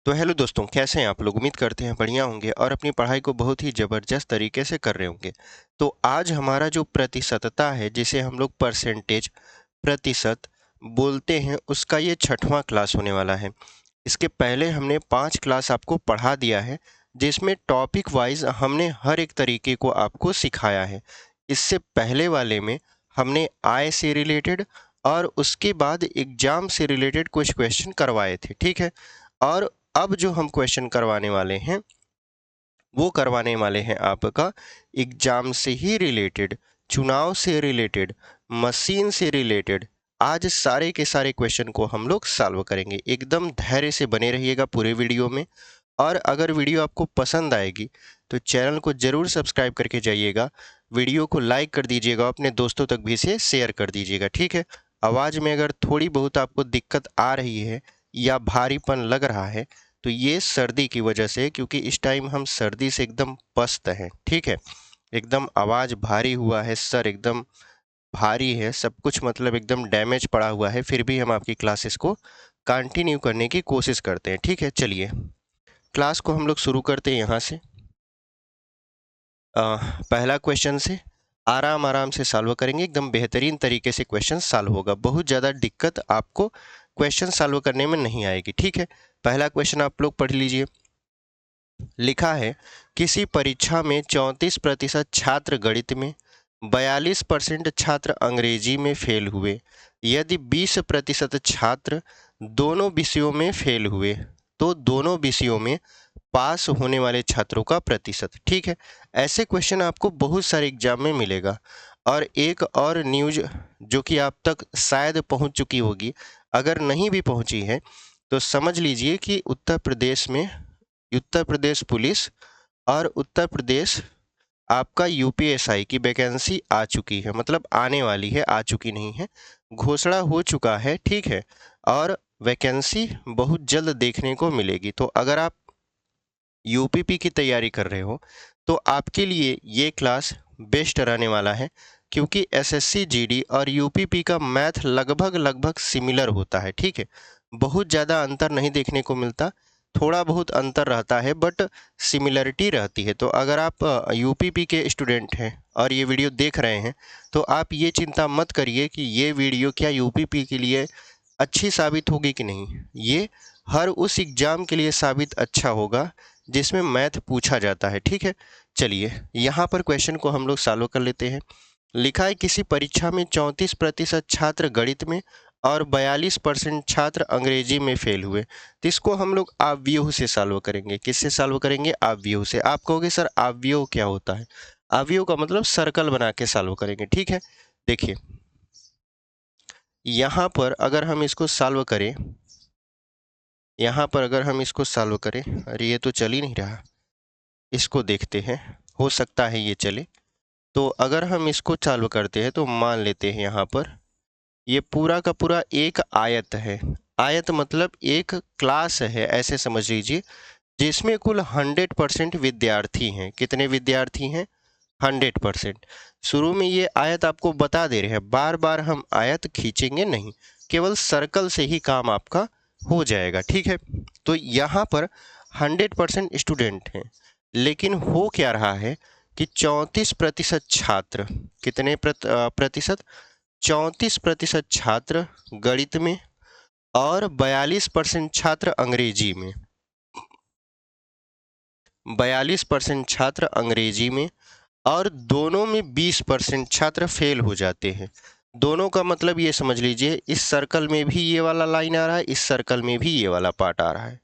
तो हेलो दोस्तों, कैसे हैं आप लोग। उम्मीद करते हैं बढ़िया होंगे और अपनी पढ़ाई को बहुत ही ज़बरदस्त तरीके से कर रहे होंगे। तो आज हमारा जो प्रतिशतता है, जिसे हम लोग परसेंटेज प्रतिशत बोलते हैं, उसका ये 6वां क्लास होने वाला है। इसके पहले हमने 5 क्लास आपको पढ़ा दिया है, जिसमें टॉपिक वाइज हमने हर एक तरीके को आपको सिखाया है। इससे पहले वाले में हमने आय से रिलेटेड और उसके बाद एग्जाम से रिलेटेड कुछ क्वेश्चन करवाए थे, ठीक है। और अब जो हम क्वेश्चन करवाने वाले हैं, वो करवाने वाले हैं आपका एग्जाम से ही रिलेटेड, चुनाव से रिलेटेड, मशीन से रिलेटेड। आज सारे के सारे क्वेश्चन को हम लोग सॉल्व करेंगे। एकदम धैर्य से बने रहिएगा पूरे वीडियो में। और अगर वीडियो आपको पसंद आएगी तो चैनल को ज़रूर सब्सक्राइब करके जाइएगा, वीडियो को लाइक कर दीजिएगा, अपने दोस्तों तक भी इसे शेयर कर दीजिएगा, ठीक है। आवाज़ में अगर थोड़ी बहुत आपको दिक्कत आ रही है या भारीपन लग रहा है तो ये सर्दी की वजह से, क्योंकि इस टाइम हम सर्दी से एकदम पस्त हैं, ठीक है। एकदम आवाज़ भारी हुआ है, सर एकदम भारी है, सब कुछ मतलब एकदम डैमेज पड़ा हुआ है। फिर भी हम आपकी क्लासेस को कंटिन्यू करने की कोशिश करते हैं, ठीक है। चलिए क्लास को हम लोग शुरू करते हैं यहाँ से। पहला क्वेश्चन से आराम आराम से सॉल्व करेंगे, एकदम बेहतरीन तरीके से क्वेश्चन सॉल्व होगा। बहुत ज़्यादा दिक्कत आपको क्वेश्चन सॉल्व करने में नहीं आएगी, ठीक है। पहला क्वेश्चन आप लोग पढ़ लीजिए। लिखा है, किसी परीक्षा में 34% छात्र गणित में, 42% छात्र अंग्रेजी में फेल हुए। यदि 20% छात्र दोनों विषयों में फेल हुए तो दोनों विषयों में पास होने वाले छात्रों का प्रतिशत, ठीक है। ऐसे क्वेश्चन आपको बहुत सारे एग्जाम में मिलेगा। और एक और न्यूज जो कि आप तक शायद पहुंच चुकी होगी, अगर नहीं भी पहुंची है तो समझ लीजिए कि उत्तर प्रदेश पुलिस और उत्तर प्रदेश आपका यूपीएसआई की वैकेंसी आ चुकी है, मतलब आने वाली है, आ चुकी नहीं है, घोषणा हो चुका है, ठीक है। और वैकेंसी बहुत जल्द देखने को मिलेगी। तो अगर आप यूपीपी की तैयारी कर रहे हो तो आपके लिए ये क्लास बेस्ट रहने वाला है, क्योंकि एसएससी जीडी और यूपीपी का मैथ लगभग लगभग सिमिलर होता है, ठीक है। बहुत ज़्यादा अंतर नहीं देखने को मिलता, थोड़ा बहुत अंतर रहता है, बट सिमिलरिटी रहती है। तो अगर आप यूपीपी के स्टूडेंट हैं और ये वीडियो देख रहे हैं तो आप ये चिंता मत करिए कि ये वीडियो क्या यूपीपी के लिए अच्छी साबित होगी कि नहीं। ये हर उस एग्ज़ाम के लिए साबित अच्छा होगा जिसमें मैथ पूछा जाता है, ठीक है। चलिए यहाँ पर क्वेश्चन को हम लोग सॉल्व कर लेते हैं। लिखा है, किसी परीक्षा में 34% छात्र गणित में और 42% छात्र अंग्रेजी में फेल हुए। तो इसको हम लोग आव्यूह से सॉल्व करेंगे। किससे सॉल्व करेंगे? आव्यूह से। आप कहोगे सर आव्यूह क्या होता है? आव्यूह का मतलब सर्कल बना के सॉल्व करेंगे, ठीक है। देखिए यहाँ पर अगर हम इसको सॉल्व करें, अरे ये तो चल ही नहीं रहा, इसको देखते हैं, हो सकता है ये चले। तो अगर हम इसको चालू करते हैं तो मान लेते हैं यहाँ पर ये पूरा का पूरा एक आयत है। आयत मतलब एक क्लास है, ऐसे समझ लीजिए, जिसमें कुल 100% विद्यार्थी हैं। कितने विद्यार्थी हैं? 100%। शुरू में ये आयत आपको बता दे रहे हैं, बार बार हम आयत खींचेंगे नहीं, केवल सर्कल से ही काम आपका हो जाएगा, ठीक है। तो यहाँ पर 100% स्टूडेंट हैं, लेकिन हो क्या रहा है कि 34% छात्र, कितने प्रतिशत? 34% छात्र गणित में और 42% छात्र अंग्रेजी में, 42% छात्र अंग्रेजी में, और दोनों में 20% छात्र फेल हो जाते हैं। दोनों का मतलब ये समझ लीजिए, इस सर्कल में भी ये वाला लाइन आ रहा है, इस सर्कल में भी ये वाला पार्ट आ रहा है,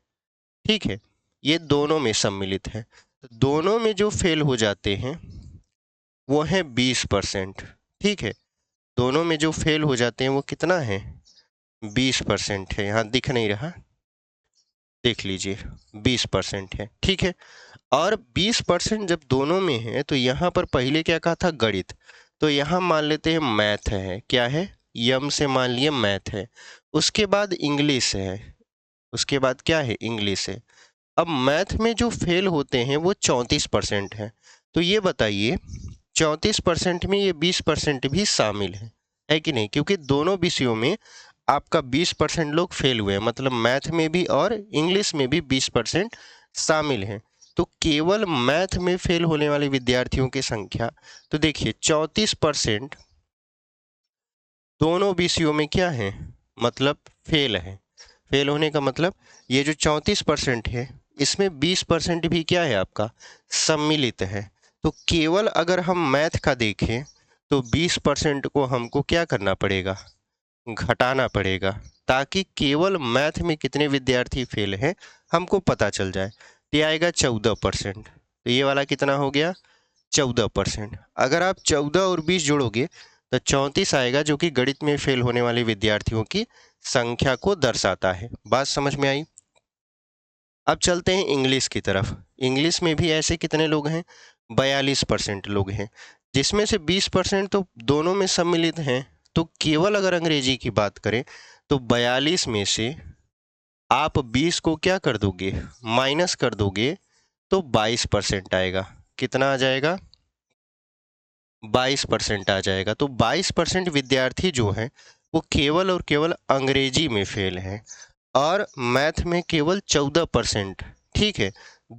ठीक है। ये दोनों में सम्मिलित है। दोनों में जो फेल हो जाते हैं वो है 20%, ठीक है। दोनों में जो फेल हो जाते हैं वो कितना है? 20% है। यहाँ दिख नहीं रहा, देख लीजिए, 20% है, ठीक है। और 20% जब दोनों में है तो यहाँ पर पहले क्या कहा था? गणित। तो यहाँ मान लेते हैं मैथ है। क्या है? यम से मान लिए मैथ है। उसके बाद इंग्लिश है। उसके बाद क्या है? इंग्लिश है। अब मैथ में जो फेल होते हैं वो 34% है। तो ये बताइए, 34% में ये 20% भी शामिल है कि नहीं? क्योंकि दोनों विषयों में आपका 20% लोग फेल हुए हैं, मतलब मैथ में भी और इंग्लिश में भी 20% शामिल हैं। तो केवल मैथ में फेल होने वाले विद्यार्थियों की संख्या, तो देखिए 34% दोनों विषयों में क्या है, मतलब फेल है। फेल होने का मतलब ये जो 34% है, इसमें 20% भी क्या है आपका सम्मिलित है। तो केवल अगर हम मैथ का देखें तो 20% को हमको क्या करना पड़ेगा, घटाना पड़ेगा, ताकि केवल मैथ में कितने विद्यार्थी फेल हैं हमको पता चल जाए। तो ये आएगा 14%। तो ये वाला कितना हो गया, 14%। अगर आप 14 और 20 जोड़ोगे तो 34 आएगा, जो कि गणित में फेल होने वाले विद्यार्थियों की संख्या को दर्शाता है। बात समझ में आई। अब चलते हैं इंग्लिश की तरफ। इंग्लिश में भी ऐसे कितने लोग हैं, 42% लोग हैं, जिसमें से 20% तो दोनों में सम्मिलित हैं। तो केवल अगर अंग्रेजी की बात करें तो 42 में से आप 20 को क्या कर दोगे, माइनस कर दोगे, तो 22% आएगा। कितना आ जाएगा, 22% आ जाएगा। तो 22% विद्यार्थी जो हैं वो केवल और केवल अंग्रेजी में फेल हैं, और मैथ में केवल 14%। ठीक है,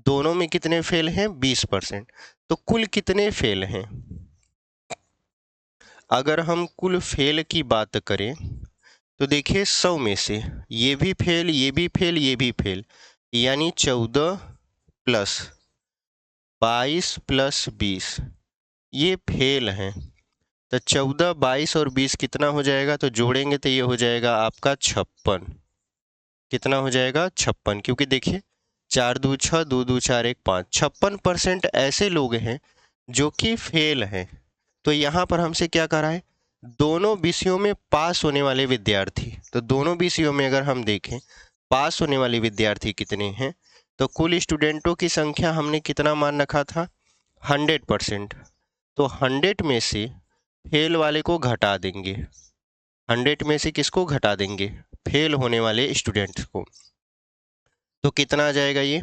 दोनों में कितने फेल हैं, 20%। तो कुल कितने फेल हैं, अगर हम कुल फेल की बात करें तो देखिए 100 में से ये भी फेल, ये भी फेल, ये भी फेल, यानी 14 प्लस 22 प्लस 20 ये फेल हैं। तो 14, 22 और 20 कितना हो जाएगा, तो जोड़ेंगे तो ये हो जाएगा आपका 56। कितना हो जाएगा, 56। क्योंकि देखिए 4 दू 6, 2 दू 4, 1 5, 56% ऐसे लोग हैं जो कि फेल हैं। तो यहाँ पर हमसे क्या करा है, दोनों विषयों में पास होने वाले विद्यार्थी। तो दोनों विषयों में अगर हम देखें पास होने वाले विद्यार्थी कितने हैं, तो कुल स्टूडेंटों की संख्या हमने कितना मान रखा था, 100%। तो 100 में से फेल वाले को घटा देंगे, 100 में से किसको घटा देंगे, फेल होने वाले स्टूडेंट्स को। तो कितना आ जाएगा ये,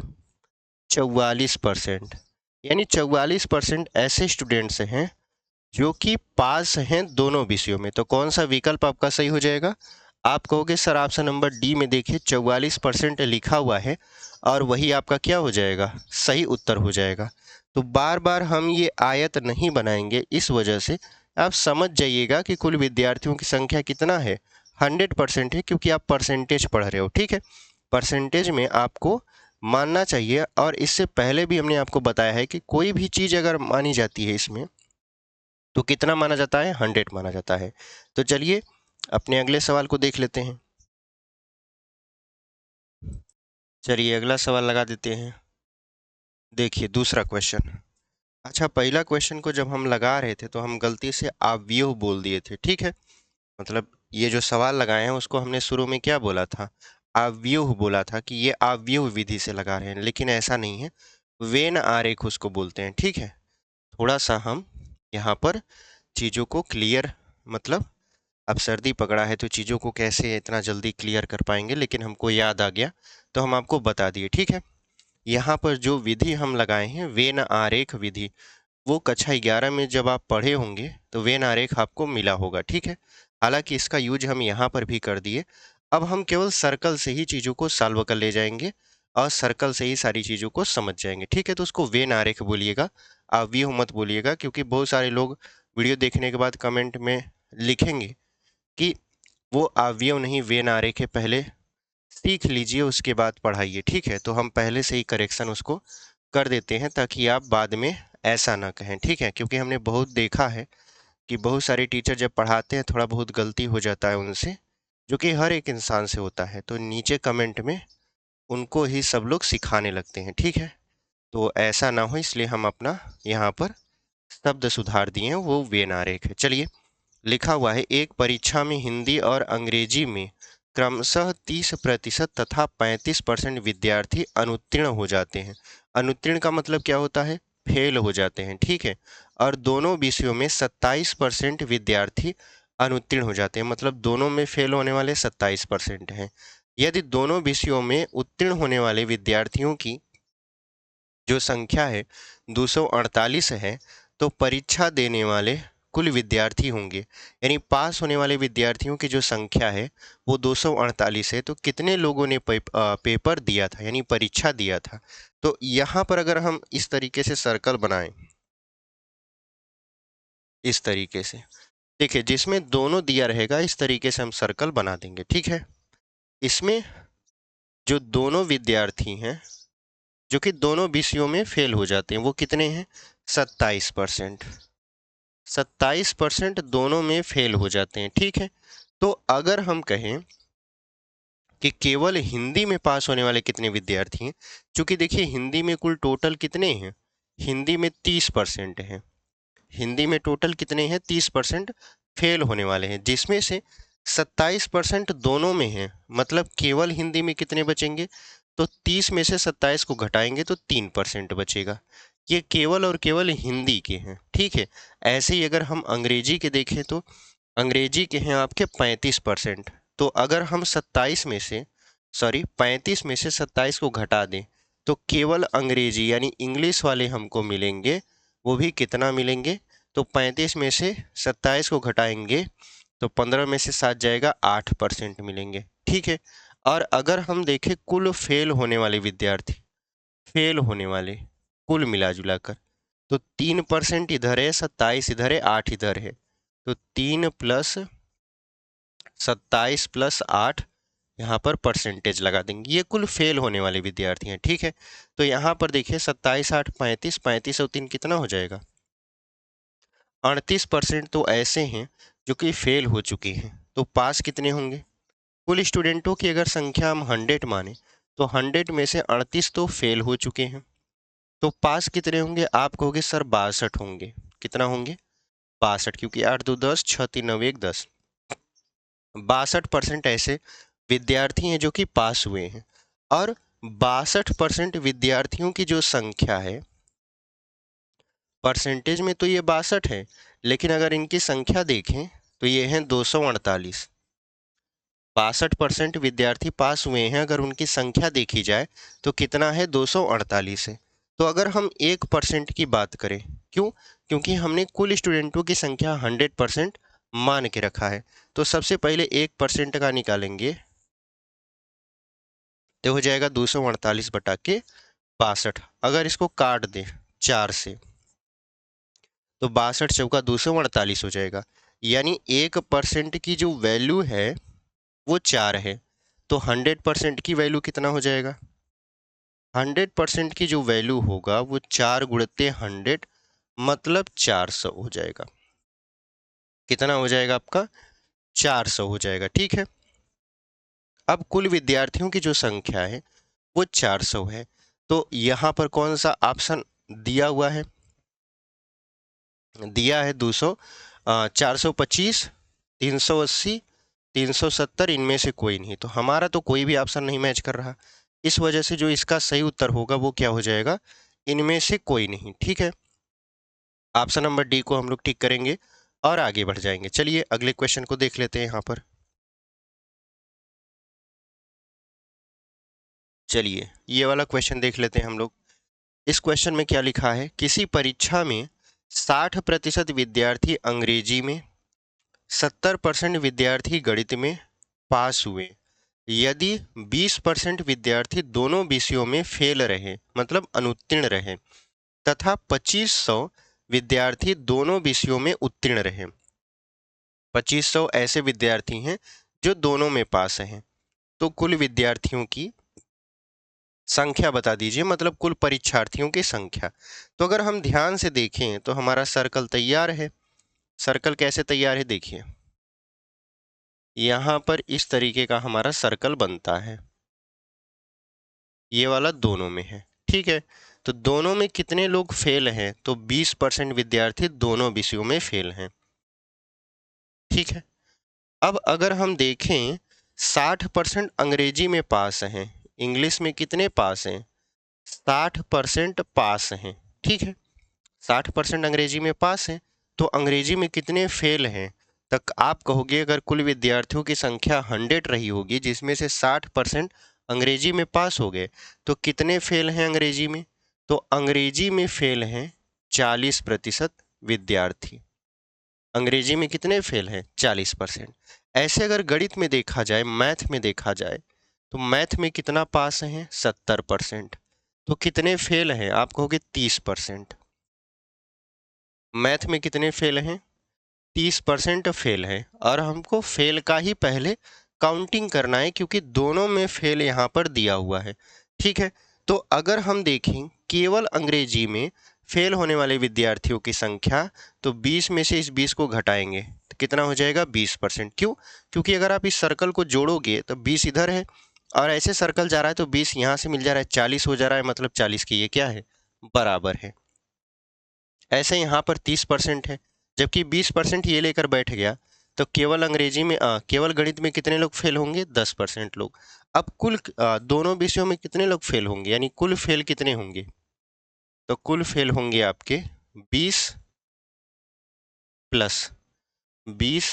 44%। यानी 44% ऐसे स्टूडेंट्स हैं जो कि पास हैं दोनों विषयों में। तो कौन सा विकल्प आपका सही हो जाएगा, आप कहोगे सर ऑप्शन नंबर डी में देखिए 44% लिखा हुआ है, और वही आपका क्या हो जाएगा, सही उत्तर हो जाएगा। तो बार बार हम ये आयत नहीं बनाएंगे, इस वजह से आप समझ जाइएगा कि कुल विद्यार्थियों की संख्या कितना है, 100% है, क्योंकि आप परसेंटेज पढ़ रहे हो। ठीक है, परसेंटेज में आपको मानना चाहिए। और इससे पहले भी हमने आपको बताया है कि कोई भी चीज़ अगर मानी जाती है इसमें तो कितना माना जाता है, 100 माना जाता है। तो चलिए अपने अगले सवाल को देख लेते हैं। चलिए अगला सवाल लगा देते हैं। देखिए दूसरा क्वेश्चन। अच्छा, पहला क्वेश्चन को जब हम लगा रहे थे तो हम गलती से अवयव बोल दिए थे। ठीक है, मतलब ये जो सवाल लगाए हैं उसको हमने शुरू में क्या बोला था, अवयव बोला था, कि ये अवयव विधि से लगा रहे हैं, लेकिन ऐसा नहीं है, वेन आरेख उसको बोलते हैं। ठीक है, थोड़ा सा हम यहाँ पर चीज़ों को क्लियर, मतलब अब सर्दी पकड़ा है तो चीज़ों को कैसे इतना जल्दी क्लियर कर पाएंगे, लेकिन हमको याद आ गया तो हम आपको बता दिए। ठीक है, यहाँ पर जो विधि हम लगाए हैं वेन आरेख विधि, वो कक्षा 11 में जब आप पढ़े होंगे तो वेन आरेख आपको मिला होगा। ठीक है, हालांकि इसका यूज हम यहाँ पर भी कर दिए। अब हम केवल सर्कल से ही चीज़ों को सॉल्व कर ले जाएंगे और सर्कल से ही सारी चीज़ों को समझ जाएंगे। ठीक है, तो उसको वेन आरेख बोलिएगा, अवयव मत बोलिएगा, क्योंकि बहुत सारे लोग वीडियो देखने के बाद कमेंट में लिखेंगे कि वो अवयव नहीं वेन आरेख है, पहले सीख लीजिए उसके बाद पढ़ाइए। ठीक है, तो हम पहले से ही करेक्शन उसको कर देते हैं ताकि आप बाद में ऐसा ना कहें। ठीक है, क्योंकि हमने बहुत देखा है कि बहुत सारे टीचर जब पढ़ाते हैं थोड़ा बहुत गलती हो जाता है उनसे, जो कि हर एक इंसान से होता है, तो नीचे कमेंट में उनको ही सब लोग सिखाने लगते हैं। ठीक है, तो ऐसा ना हो इसलिए हम अपना यहाँ पर शब्द सुधार दिए हैं, वो वेन आरेख है। चलिए लिखा हुआ है, एक परीक्षा में हिंदी और अंग्रेजी में क्रमशः 30% तथा 35% विद्यार्थी अनुत्तीर्ण हो जाते हैं। अनुत्तीर्ण का मतलब क्या होता है, फेल हो जाते हैं। ठीक है, और दोनों विषयों में 27% विद्यार्थी अनुत्तीर्ण हो जाते हैं, मतलब दोनों में फेल होने वाले 27% हैं। यदि दोनों विषयों में उत्तीर्ण होने वाले विद्यार्थियों की जो संख्या है 248 है, तो परीक्षा देने वाले कुल विद्यार्थी होंगे, यानी पास होने वाले विद्यार्थियों की जो संख्या है वो 248 है, तो कितने लोगों ने पेपर दिया था यानी परीक्षा दिया था। तो यहाँ पर अगर हम इस तरीके से सर्कल बनाएं, इस तरीके से देखिए, जिसमें दोनों दिया रहेगा इस तरीके से हम सर्कल बना देंगे, ठीक है। इसमें जो दोनों विद्यार्थी हैं जो कि दोनों विषयों में फेल हो जाते हैं वो कितने हैं, 27%। 27% दोनों में फेल हो जाते हैं, ठीक है। तो अगर हम कहें कि केवल हिंदी में पास होने वाले कितने विद्यार्थी हैं, क्योंकि देखिए हिंदी में कुल टोटल कितने हैं, हिंदी में 30% हैं, हिंदी में टोटल कितने हैं 30% फेल होने वाले हैं, जिसमें से 27% दोनों में हैं, मतलब केवल हिंदी में कितने बचेंगे, तो 30 में से 27 को घटाएंगे तो 3% बचेगा। ये केवल और केवल हिंदी के हैं, ठीक है। ऐसे ही अगर हम अंग्रेजी के देखें तो अंग्रेजी के हैं आपके 35%। तो अगर हम 35 में से 27 को घटा दें तो केवल अंग्रेजी यानी इंग्लिश वाले हमको मिलेंगे, वो भी कितना मिलेंगे, तो 35 में से 27 को घटाएंगे तो 15 में से 7 जाएगा, 8% मिलेंगे, ठीक है। और अगर हम देखें कुल फेल होने वाले विद्यार्थी, फेल होने वाले कुल मिला जुला कर, तो 3% इधर है, 27 इधर है, 8 इधर है, तो 3 प्लस 27 प्लस 8 यहाँ पर परसेंटेज लगा देंगे, ये कुल फेल होने वाले विद्यार्थी हैं, ठीक है। तो यहाँ पर देखिए 27 8 35, 35 और 3 कितना हो जाएगा, 38% तो ऐसे हैं जो कि फेल हो चुके हैं। तो पास कितने होंगे, कुल स्टूडेंटों की अगर संख्या हम 100 माने तो 100 में से 38 तो फेल हो चुके हैं, तो पास कितने होंगे, आप कहोगे सर 62 होंगे, कितना होंगे 62, क्योंकि 8 2 10, 6 3 9 1 10, 62% ऐसे विद्यार्थी हैं जो कि पास हुए हैं। और 62% विद्यार्थियों की जो संख्या है, परसेंटेज में तो ये 62 है, लेकिन अगर इनकी संख्या देखें तो ये हैं 248। 62% विद्यार्थी पास हुए हैं, अगर उनकी संख्या देखी जाए तो कितना है, 248 है। तो अगर हम 1% की बात करें, क्यों, क्योंकि हमने कुल स्टूडेंटों की संख्या 100% मान के रखा है, तो सबसे पहले 1% का निकालेंगे तो हो जाएगा 248 बटा के 62। अगर इसको काट दें 4 से तो 62 चौका 248 हो जाएगा, यानी 1% की जो वैल्यू है वो 4 है। तो 100% की वैल्यू कितना हो जाएगा, 100% की जो वैल्यू होगा वो 4 गुणित 100 मतलब 400 हो जाएगा। कितना हो जाएगा आपका, 400 हो जाएगा, ठीक है। अब कुल विद्यार्थियों की जो संख्या है वो 400 है, तो यहाँ पर कौन सा ऑप्शन दिया हुआ है, दिया है 200, 425, 380, 370, इनमें से कोई नहीं, तो हमारा तो कोई भी ऑप्शन नहीं मैच कर रहा। इस वजह से जो इसका सही उत्तर होगा वो क्या हो जाएगा, इनमें से कोई नहीं, ठीक है। ऑप्शन नंबर डी को हम लोग टिक करेंगे और आगे बढ़ जाएंगे। चलिए अगले क्वेश्चन को देख लेते हैं यहाँ पर। चलिए ये वाला क्वेश्चन देख लेते हैं हम लोग। इस क्वेश्चन में क्या लिखा है, किसी परीक्षा में 60% विद्यार्थी अंग्रेजी में, 70% विद्यार्थी गणित में पास हुए, यदि 20% विद्यार्थी दोनों विषयों में फेल रहे मतलब अनुत्तीर्ण रहे, तथा 2500 विद्यार्थी दोनों विषयों में उत्तीर्ण रहे। 2500 ऐसे विद्यार्थी हैं जो दोनों में पास हैं, तो कुल विद्यार्थियों की संख्या बता दीजिए, मतलब कुल परीक्षार्थियों की संख्या। तो अगर हम ध्यान से देखें तो हमारा सर्कल तैयार है। सर्कल कैसे तैयार है, देखिए यहाँ पर इस तरीके का हमारा सर्कल बनता है, ये वाला दोनों में है, ठीक है। तो दोनों में कितने लोग फेल हैं, तो 20% विद्यार्थी दोनों विषयों में फेल हैं, ठीक है। अब अगर हम देखें 60% अंग्रेजी में पास हैं, इंग्लिश में कितने पास हैं, 60% पास हैं, ठीक है। 60% अंग्रेजी में पास हैं, तो अंग्रेजी में कितने फेल हैं, तक आप कहोगे अगर कुल विद्यार्थियों की संख्या 100 रही होगी जिसमें से 60% अंग्रेजी में पास हो गए, तो कितने फेल हैं अंग्रेजी में, तो अंग्रेजी में फेल हैं 40% विद्यार्थी। अंग्रेजी में कितने फेल हैं? 40%। ऐसे अगर गणित में देखा जाए, मैथ में देखा जाए, तो मैथ में कितना पास हैं? 70%। तो कितने फेल हैं? आप कहोगे 30%। मैथ में कितने फेल हैं? 30% फेल है। और हमको फेल का ही पहले काउंटिंग करना है, क्योंकि दोनों में फेल यहाँ पर दिया हुआ है। ठीक है, तो अगर हम देखें केवल अंग्रेजी में फेल होने वाले विद्यार्थियों की संख्या, तो 20 में से इस 20 को घटाएंगे तो कितना हो जाएगा? 20%। क्यों? क्योंकि अगर आप इस सर्कल को जोड़ोगे तो 20 इधर है और ऐसे सर्कल जा रहा है तो 20 यहाँ से मिल जा रहा है, 40 हो जा रहा है, मतलब 40 की ये क्या है? बराबर है। ऐसे यहाँ पर 30% है, जबकि 20% ये लेकर बैठ गया, तो केवल अंग्रेजी में केवल गणित में कितने लोग फेल होंगे? 10% लोग। अब कुल दोनों विषयों में कितने लोग फेल होंगे, यानी कुल फेल कितने होंगे? तो कुल फेल होंगे आपके 20 प्लस 20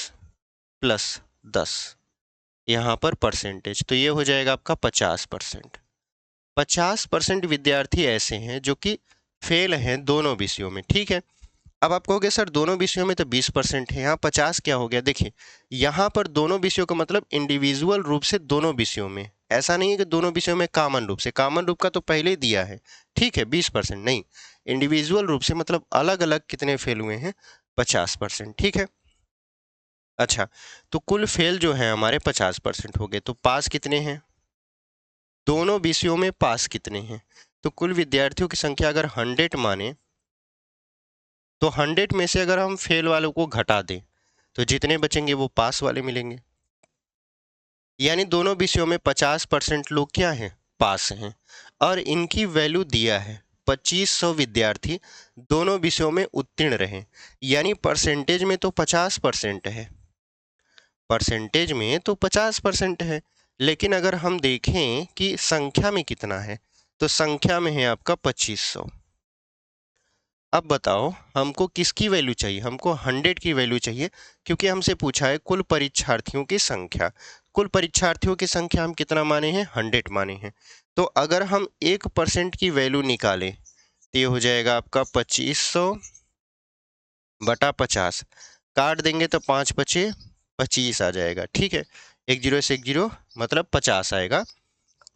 प्लस 10, यहाँ पर परसेंटेज, तो ये हो जाएगा आपका 50%। 50% विद्यार्थी ऐसे हैं जो कि फेल हैं दोनों विषयों में। ठीक है, अब आप कहोगे सर दोनों विषयों में तो 20% है, यहाँ 50 क्या हो गया? देखिए, यहाँ पर दोनों विषयों का मतलब इंडिविजुअल रूप से दोनों विषयों में, ऐसा नहीं है कि दोनों विषयों में कॉमन रूप से। कॉमन रूप का तो पहले ही दिया है, ठीक है, 20%। नहीं, इंडिविजुअल रूप से मतलब अलग अलग कितने फेल हुए हैं? 50%। ठीक है, अच्छा, तो कुल फेल जो है हमारे 50% हो गए, तो पास कितने हैं? दोनों विषयों में पास कितने हैं? तो कुल विद्यार्थियों की संख्या अगर 100 माने, तो 100 में से अगर हम फेल वालों को घटा दें तो जितने बचेंगे वो पास वाले मिलेंगे। यानी दोनों विषयों में 50% लोग क्या हैं? पास हैं। और इनकी वैल्यू दिया है 2500 विद्यार्थी दोनों विषयों में उत्तीर्ण रहे, यानी परसेंटेज में तो 50% है, परसेंटेज में तो 50% है, लेकिन अगर हम देखें कि संख्या में कितना है, तो संख्या में है आपका 2500। अब बताओ हमको किसकी वैल्यू चाहिए? हमको 100 की वैल्यू चाहिए, क्योंकि हमसे पूछा है कुल परीक्षार्थियों की संख्या। कुल परीक्षार्थियों की संख्या हम कितना माने हैं? 100 माने हैं। तो अगर हम 1% की वैल्यू निकालें तो ये हो जाएगा आपका 2500 बटा 50, काट देंगे तो 5 बचे 25 आ जाएगा। ठीक है, एक जीरो से एक जीरो मतलब 50 आएगा।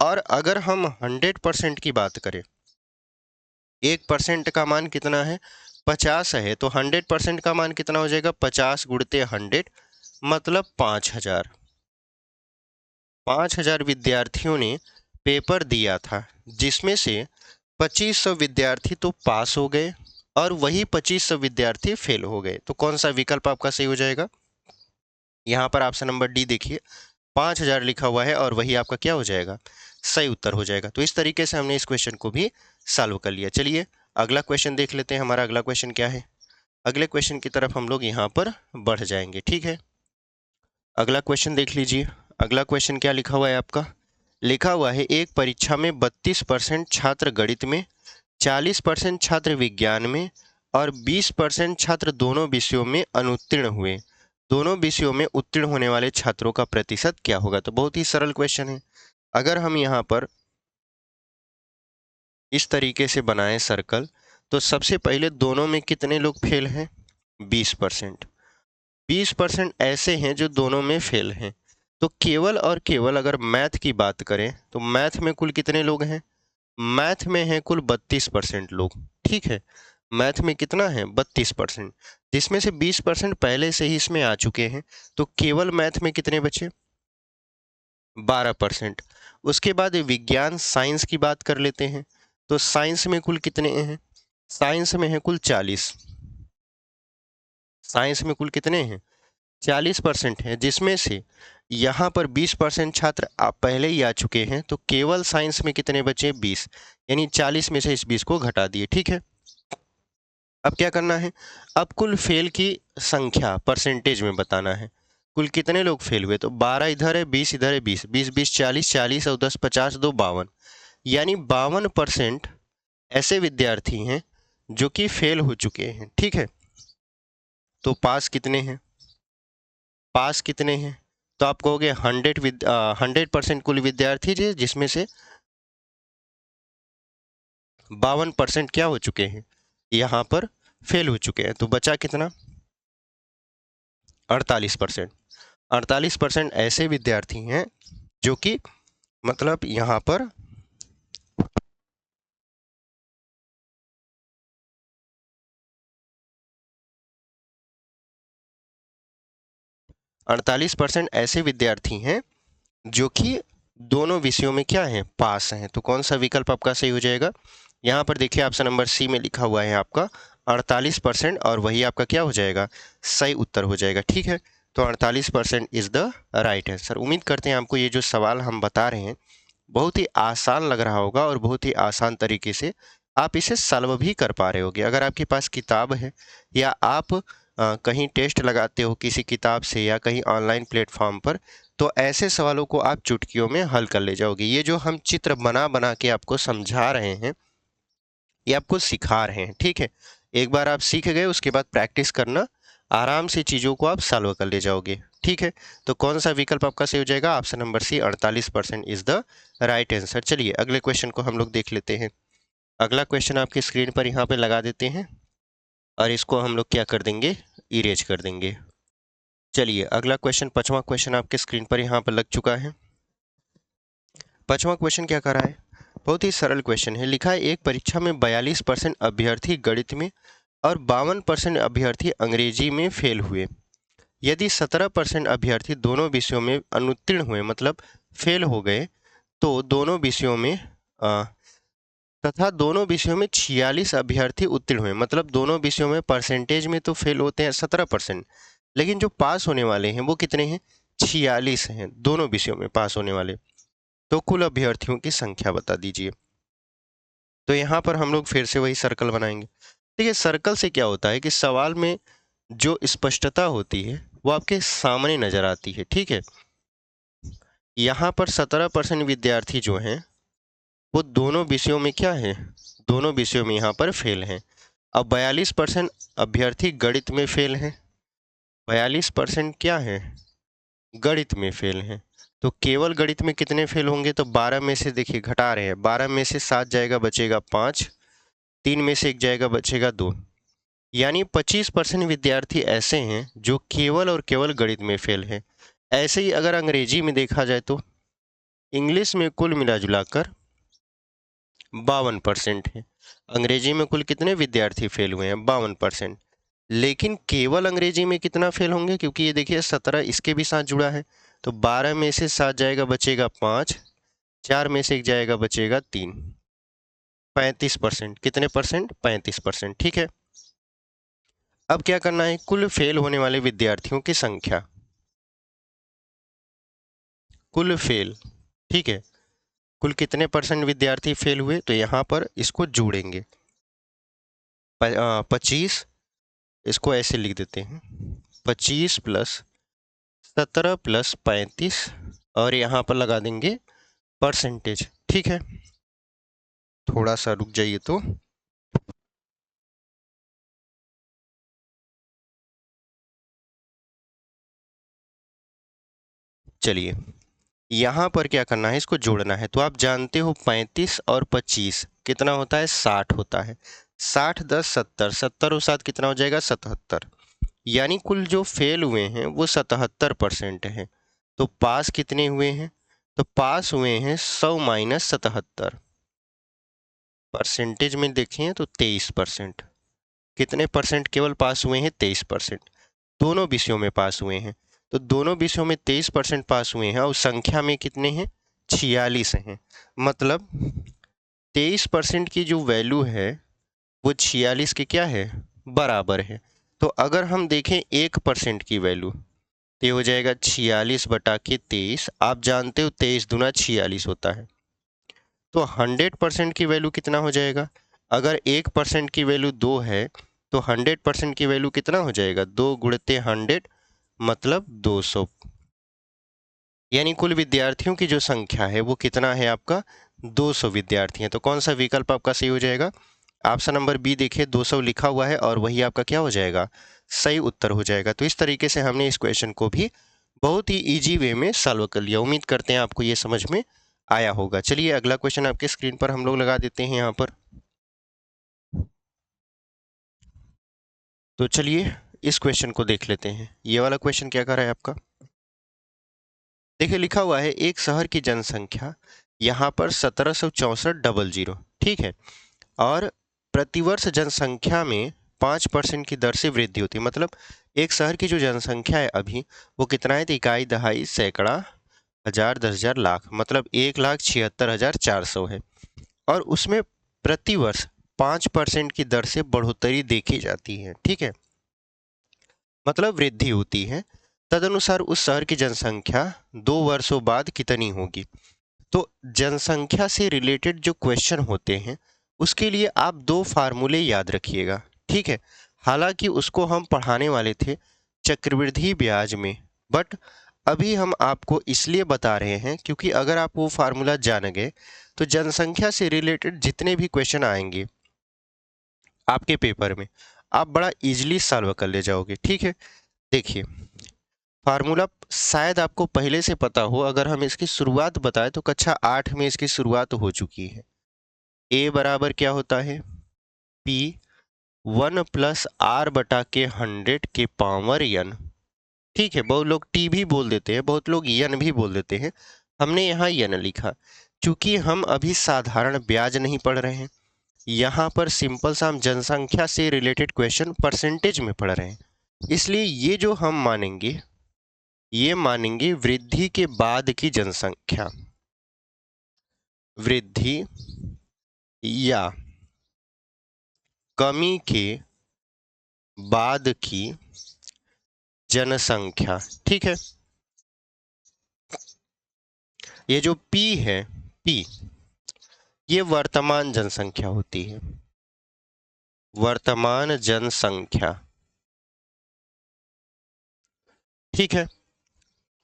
और अगर हम 100% की बात करें, 1% का मान कितना है? 50 है, तो 100% का मान कितना हो जाएगा? 50 गुणते 100 मतलब 5000। 5000 विद्यार्थियों ने पेपर दिया था, जिसमें से 2500 विद्यार्थी तो पास हो गए और वही 2500 विद्यार्थी फेल हो गए। तो कौन सा विकल्प आपका सही हो जाएगा? यहाँ पर ऑप्शन नंबर डी देखिए, 5000 लिखा हुआ है और वही आपका क्या हो जाएगा? सही उत्तर हो जाएगा। तो इस तरीके से हमने इस क्वेश्चन को भी सॉल्व कर लिया। चलिए अगला क्वेश्चन देख लेते हैं। हमारा अगला क्वेश्चन क्या है? अगले क्वेश्चन की तरफ हम लोग यहाँ पर बढ़ जाएंगे। ठीक है, अगला क्वेश्चन देख लीजिए। अगला क्वेश्चन क्या लिखा हुआ है आपका? लिखा हुआ है एक परीक्षा में 32% छात्र गणित में, 40% छात्र विज्ञान में और 20% छात्र दोनों विषयों में अनुत्तीर्ण हुए। दोनों विषयों में उत्तीर्ण होने वाले छात्रों का प्रतिशत क्या होगा? तो बहुत ही सरल क्वेश्चन है। अगर हम यहाँ पर इस तरीके से बनाएं सर्कल, तो सबसे पहले दोनों में कितने लोग फेल हैं? 20%। 20% ऐसे हैं जो दोनों में फेल हैं। तो केवल और केवल अगर मैथ की बात करें तो मैथ में कुल कितने लोग हैं? मैथ में है कुल 32% लोग। ठीक है, मैथ में कितना है? 32%, जिसमें से 20% पहले से ही इसमें आ चुके हैं। तो केवल मैथ में कितने बचे? 12%। उसके बाद विज्ञान साइंस की बात कर लेते हैं, तो साइंस में कुल कितने हैं? साइंस में है कुल 40। साइंस में कुल कितने हैं? 40% है, जिसमें से यहाँ पर 20% छात्र आप पहले ही आ चुके हैं। तो केवल साइंस में कितने बचे? 20, यानी 40 में से इस 20 को घटा दिए। ठीक है, अब क्या करना है? अब कुल फेल की संख्या परसेंटेज में बताना है। कुल कितने लोग फेल हुए? तो 12 इधर है, 20 इधर है, 20 20 20 40, 40 और 10 50 2 52, यानी 52% ऐसे विद्यार्थी हैं जो कि फेल हो चुके हैं। ठीक है, तो पास कितने हैं? पास कितने हैं? तो आप कहोगे 100% कुल विद्यार्थी जी, जिसमें से 52% क्या हो चुके हैं? यहाँ पर फेल हो चुके हैं। तो बचा कितना? 48%। 48% ऐसे विद्यार्थी हैं जो कि मतलब यहाँ पर 48% ऐसे विद्यार्थी हैं जो कि दोनों विषयों में क्या है, पास हैं। तो कौन सा विकल्प आपका सही हो जाएगा? यहाँ पर देखिए ऑप्शन नंबर सी में लिखा हुआ है आपका 48%, और वही आपका क्या हो जाएगा, सही उत्तर हो जाएगा। ठीक है, तो 48% इज द राइट आंसर। उम्मीद करते हैं आपको ये जो सवाल हम बता रहे हैं बहुत ही आसान लग रहा होगा और बहुत ही आसान तरीके से आप इसे सॉल्व भी कर पा रहे होगे। अगर आपके पास किताब है या आप कहीं टेस्ट लगाते हो किसी किताब से या कहीं ऑनलाइन प्लेटफॉर्म पर, तो ऐसे सवालों को आप चुटकियों में हल कर ले जाओगे। ये जो हम चित्र बना बना के आपको समझा रहे हैं, ये आपको सिखा रहे हैं। ठीक है, एक बार आप सीख गए उसके बाद प्रैक्टिस करना, आराम से चीज़ों को आप सॉल्व कर ले जाओगे। ठीक है, तो कौन सा विकल्प आपका सही हो जाएगा? Option number C 48% is the right answer. चलिए अगले क्वेश्चन को हम लोग देख लेते हैं। अगला क्वेश्चन आपकी स्क्रीन पर यहाँ पे लगा देते हैं और इसको हम लोग क्या कर देंगे, इरेज कर देंगे। चलिए अगला क्वेश्चन, पांचवा क्वेश्चन आपके स्क्रीन पर यहाँ पर लग चुका है। पांचवा क्वेश्चन क्या कर रहा है, बहुत ही सरल क्वेश्चन है। लिखा है एक परीक्षा में 42% अभ्यर्थी गणित में और 52% अभ्यर्थी अंग्रेजी में फेल हुए। यदि 17% अभ्यर्थी दोनों विषयों में अनुत्तीर्ण हुए, मतलब फेल हो गए, तो दोनों विषयों में तथा दोनों विषयों में 46 अभ्यर्थी उत्तीर्ण हुए, मतलब दोनों विषयों में परसेंटेज में तो फेल होते हैं 17%, लेकिन जो पास होने वाले हैं वो कितने हैं, 46 हैं दोनों विषयों में पास होने वाले। तो कुल अभ्यर्थियों की संख्या बता दीजिए। तो यहाँ पर हम लोग फिर से वही सर्कल बनाएंगे। देखिए सर्कल से क्या होता है कि सवाल में जो स्पष्टता होती है वो आपके सामने नजर आती है। ठीक है, यहाँ पर 17% विद्यार्थी जो हैं वो दोनों विषयों में क्या है, दोनों विषयों में यहाँ पर फेल हैं। अब 42% अभ्यर्थी गणित में फेल हैं, 42% क्या है, गणित में फेल हैं। तो केवल गणित में कितने फेल होंगे, तो 12 में से देखिए घटा रहे हैं, 12 में से 7 जाएगा बचेगा 5, 3 में से 1 जाएगा बचेगा 2, यानी 25% विद्यार्थी ऐसे हैं जो केवल और केवल गणित में फेल हैं। ऐसे ही अगर अंग्रेजी में देखा जाए तो इंग्लिश में कुल मिला जुलाकर 52% है। अंग्रेजी में कुल कितने विद्यार्थी फेल हुए हैं, 52%। लेकिन केवल अंग्रेजी में कितना फेल होंगे, क्योंकि ये देखिए 17 इसके भी साथ जुड़ा है, तो 12 में से 7 जाएगा बचेगा 5, 4 में से 1 जाएगा बचेगा 3, 35%। कितने परसेंट, 35%। ठीक है, अब क्या करना है, कुल फेल होने वाले विद्यार्थियों की संख्या, कुल फेल। ठीक है, कुल कितने परसेंट विद्यार्थी फेल हुए, तो यहाँ पर इसको जोड़ेंगे 25, इसको ऐसे लिख देते हैं 25 प्लस 17 प्लस 35, और यहाँ पर लगा देंगे परसेंटेज। ठीक है, थोड़ा सा रुक जाइए। तो चलिए यहाँ पर क्या करना है, इसको जोड़ना है। तो आप जानते हो 35 और 25 कितना होता है, 60 होता है। 60 10 70, 70 और 7 कितना हो जाएगा, 77। यानी कुल जो फेल हुए हैं वो 77% हैं। तो पास कितने हुए हैं, तो पास हुए हैं 100 माइनस 77। परसेंटेज में देखें तो 23%। कितने परसेंट केवल पास हुए हैं, 23%। दोनों विषयों में पास हुए हैं, तो दोनों विषयों में 23% पास हुए हैं और संख्या में कितने हैं, 46 हैं। मतलब 23% की जो वैल्यू है वो 46 के क्या है, बराबर है। तो अगर हम देखें 1% की वैल्यू, तो ये हो जाएगा 46/23। आप जानते हो 23 दूना 46 होता है। तो 100% की वैल्यू कितना हो जाएगा, अगर 1% की वैल्यू 2 है तो 100% की वैल्यू कितना हो जाएगा, 2 गुणित 100 मतलब 200। यानी कुल विद्यार्थियों की जो संख्या है वो कितना है आपका, 200 विद्यार्थी हैं। तो कौन सा विकल्प आपका सही हो जाएगा, ऑप्शन नंबर बी देखिए 200 लिखा हुआ है और वही आपका क्या हो जाएगा, सही उत्तर हो जाएगा। तो इस तरीके से हमने इस क्वेश्चन को भी बहुत ही इजी वे में सॉल्व कर लिया। उम्मीद करते हैं आपको ये समझ में आया होगा। चलिए अगला क्वेश्चन आपके स्क्रीन पर हम लोग लगा देते हैं यहाँ पर। तो चलिए इस क्वेश्चन को देख लेते हैं। ये वाला क्वेश्चन क्या कर रहा है आपका, देखिए लिखा हुआ है एक शहर की जनसंख्या यहाँ पर 1764 ठीक है, और प्रतिवर्ष जनसंख्या में 5% की दर से वृद्धि होती है। मतलब एक शहर की जो जनसंख्या है अभी वो कितना है, तो इकाई, दहाई, सैकड़ा, हजार, 10,000, लाख, मतलब 1,76,400 है, और उसमें प्रतिवर्ष 5% की दर से बढ़ोतरी देखी जाती है। ठीक है, मतलब वृद्धि होती है। तदनुसार उस शहर की जनसंख्या 2 वर्षों बाद कितनी होगी। तो जनसंख्या से रिलेटेड जो क्वेश्चन होते हैं उसके लिए आप दो फार्मूले याद रखिएगा। ठीक है, हालांकि उसको हम पढ़ाने वाले थे चक्रवृद्धि ब्याज में, बट अभी हम आपको इसलिए बता रहे हैं क्योंकि अगर आप वो फार्मूला जान गए तो जनसंख्या से रिलेटेड जितने भी क्वेश्चन आएंगे आपके पेपर में आप बड़ा इजीली सॉल्व कर ले जाओगे। ठीक है, देखिए फार्मूला शायद आपको पहले से पता हो, अगर हम इसकी शुरुआत बताएं तो कक्षा 8 में इसकी शुरुआत हो चुकी है। a बराबर क्या होता है, p 1 प्लस आर बटा के 100 के पावर n। ठीक है, बहुत लोग t भी बोल देते हैं, बहुत लोग n भी बोल देते हैं, हमने यहाँ n लिखा क्योंकि हम अभी साधारण ब्याज नहीं पढ़ रहे हैं, यहाँ पर सिंपल सा हम जनसंख्या से रिलेटेड क्वेश्चन परसेंटेज में पढ़ रहे हैं, इसलिए ये जो हम मानेंगे ये मानेंगे वृद्धि के बाद की जनसंख्या, वृद्धि या कमी के बाद की जनसंख्या। ठीक है, ये जो P है, P ये वर्तमान जनसंख्या होती है, वर्तमान जनसंख्या। ठीक है,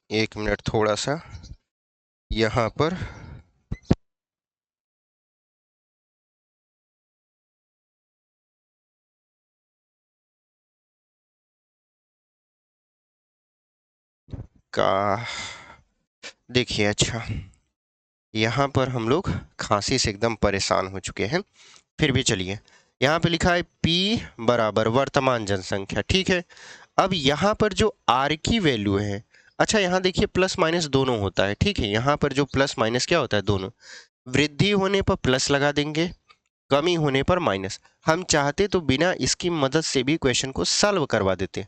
एक मिनट थोड़ा सा यहाँ पर का देखिए, अच्छा यहाँ पर हम लोग खांसी से एकदम परेशान हो चुके हैं, फिर भी चलिए यहाँ पे लिखा है P बराबर वर्तमान जनसंख्या। ठीक है, अब यहाँ पर जो R की वैल्यू है, अच्छा यहाँ देखिए प्लस माइनस दोनों होता है। ठीक है, यहाँ पर जो प्लस माइनस क्या होता है, दोनों, वृद्धि होने पर प्लस लगा देंगे, कमी होने पर माइनस। हम चाहते तो बिना इसकी मदद से भी क्वेश्चन को सॉल्व करवा देते,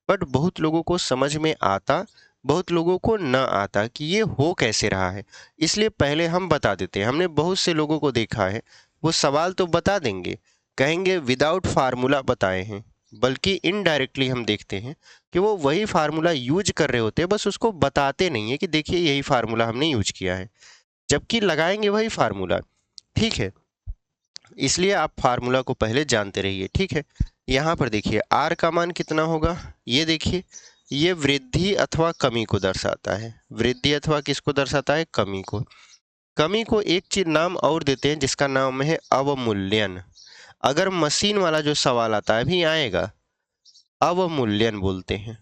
बट बहुत लोगों को समझ में आता, बहुत लोगों को न आता कि ये हो कैसे रहा है, इसलिए पहले हम बता देते हैं। हमने बहुत से लोगों को देखा है वो सवाल तो बता देंगे, कहेंगे विदाउट फार्मूला बताए हैं, बल्कि इनडायरेक्टली हम देखते हैं कि वो वही फार्मूला यूज कर रहे होते हैं, बस उसको बताते नहीं है कि देखिए यही फार्मूला हमने यूज किया है, जबकि लगाएंगे वही फार्मूला। ठीक है, इसलिए आप फार्मूला को पहले जानते रहिए। ठीक है, यहाँ पर देखिए आर का मान कितना होगा, ये देखिए ये वृद्धि अथवा कमी को दर्शाता है, वृद्धि अथवा किसको दर्शाता है, कमी को। कमी को एक चीज नाम और देते हैं जिसका नाम है अवमूल्यन। अगर मशीन वाला जो सवाल आता है अभी आएगा, अवमूल्यन बोलते हैं।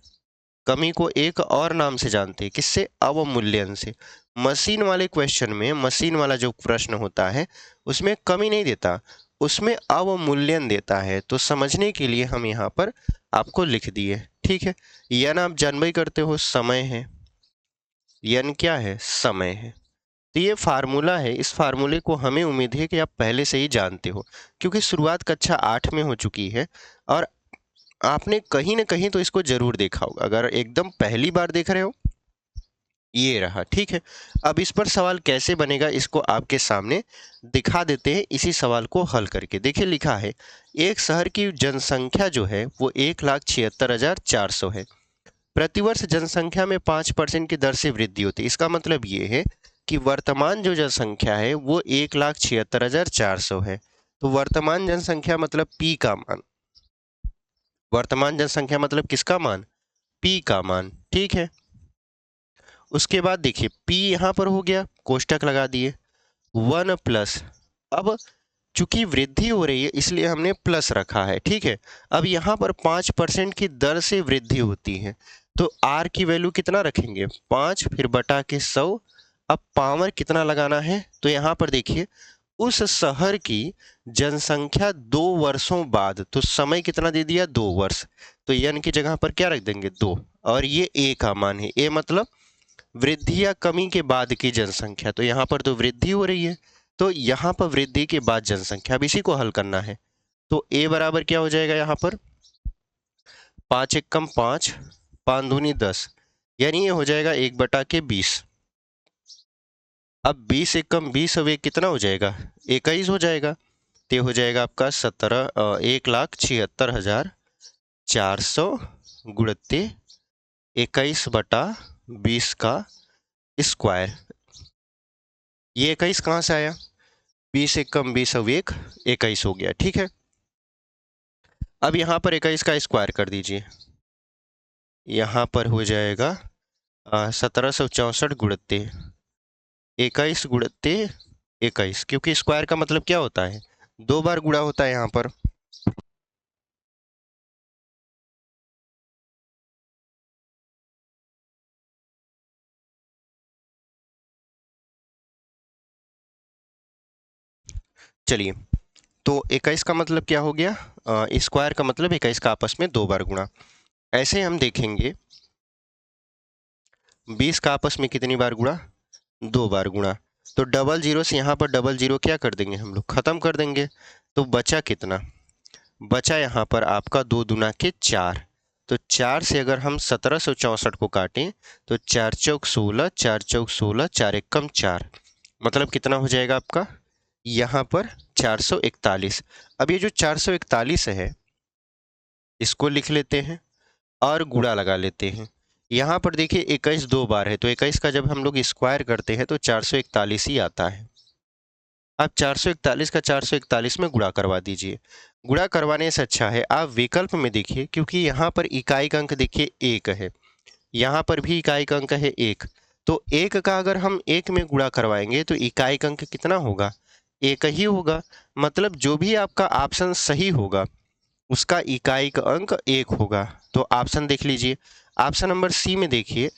कमी को एक और नाम से जानते हैं, किससे, अवमूल्यन से। मशीन वाले क्वेश्चन में, मशीन वाला जो प्रश्न होता है उसमें कमी नहीं देता, उसमें अवमूल्यन देता है। तो समझने के लिए हम यहाँ पर आपको लिख दिए। ठीक है, यन आप जानबे करते हो समय है, यन क्या है, समय है। तो ये फार्मूला है, इस फार्मूले को हमें उम्मीद है कि आप पहले से ही जानते हो, क्योंकि शुरुआत कक्षा 8 में हो चुकी है और आपने कहीं ना कहीं तो इसको जरूर देखा होगा। अगर एकदम पहली बार देख रहे हो, ये रहा। ठीक है, अब इस पर सवाल कैसे बनेगा इसको आपके सामने दिखा देते हैं, इसी सवाल को हल करके। देखिए लिखा है एक शहर की जनसंख्या जो है वो 1,76,400 है, प्रतिवर्ष जनसंख्या में 5% की दर से वृद्धि होती है। इसका मतलब ये है कि वर्तमान जो जनसंख्या है वो 1,76,400 है। तो वर्तमान जनसंख्या मतलब P का मान, वर्तमान जनसंख्या मतलब किसका मान, P का मान। ठीक है, उसके बाद देखिए P यहाँ पर हो गया, कोष्टक लगा दिए, 1 प्लस, अब चूंकि वृद्धि हो रही है इसलिए हमने प्लस रखा है। ठीक है, अब यहाँ पर 5% की दर से वृद्धि होती है, तो R की वैल्यू कितना रखेंगे, 5, फिर बटा के 100। अब पावर कितना लगाना है, तो यहाँ पर देखिए उस शहर की जनसंख्या 2 वर्षों बाद, तो समय कितना दे दिया, 2 वर्ष। तो n की जगह पर क्या रख देंगे 2, और ये a का मान है। a मतलब वृद्धि या कमी के बाद की जनसंख्या, तो यहाँ पर तो वृद्धि हो रही है, तो यहाँ पर वृद्धि के बाद जनसंख्या, अब इसी को हल करना है। तो a बराबर क्या हो जाएगा यहाँ पर 5 एकम 5, 5 दूनी 10, यानी ये हो जाएगा 1/20। अब 20 एकम 20 अब ये कितना हो जाएगा 21 हो जाएगा, तो हो जाएगा आपका 1,76,400 गुणित 21/20 का स्क्वायर। ये 21 कहाँ से आया, 20 एकम 20 अब 21 हो गया, ठीक है। अब यहाँ पर 21 का स्क्वायर कर दीजिए, यहाँ पर हो जाएगा 1764 गुणित 21 गुणित 21, क्योंकि स्क्वायर का मतलब क्या होता है 2 बार गुणा होता है यहाँ पर। चलिए, तो 21 का मतलब क्या हो गया, स्क्वायर का मतलब 21 का आपस में 2 बार गुणा। ऐसे हम देखेंगे 20 का आपस में कितनी बार गुणा, 2 बार गुणा। तो डबल जीरो से यहाँ पर डबल जीरो क्या कर देंगे हम लोग, खत्म कर देंगे। तो बचा कितना, बचा यहाँ पर आपका 2 दूना के 4। तो 4 से अगर हम 1764 को काटें तो 4 चौक 16, 4 चौक 16, 4 एकम 4, मतलब कितना हो जाएगा आपका यहाँ पर 441। अब ये जो 441 है इसको लिख लेते हैं और गुणा लगा लेते हैं। यहाँ पर देखिए 21 2 बार है, तो 21 का जब हम लोग स्क्वायर करते हैं तो 441 ही आता है। अब 441 का 441 में गुणा करवा दीजिए। गुणा करवाने से अच्छा है आप विकल्प में देखिए, क्योंकि यहाँ पर इकाई का अंक देखिए 1 है, यहाँ पर भी इकाई का अंक है 1। तो 1 का अगर हम 1 में गुणा करवाएंगे तो इकाई का अंक कितना होगा, 1 ही होगा। मतलब जो भी आपका ऑप्शन सही होगा उसका इकाई का अंक 1 होगा। तो ऑप्शन देख लीजिए, ऑप्शन नंबर सी में देखिए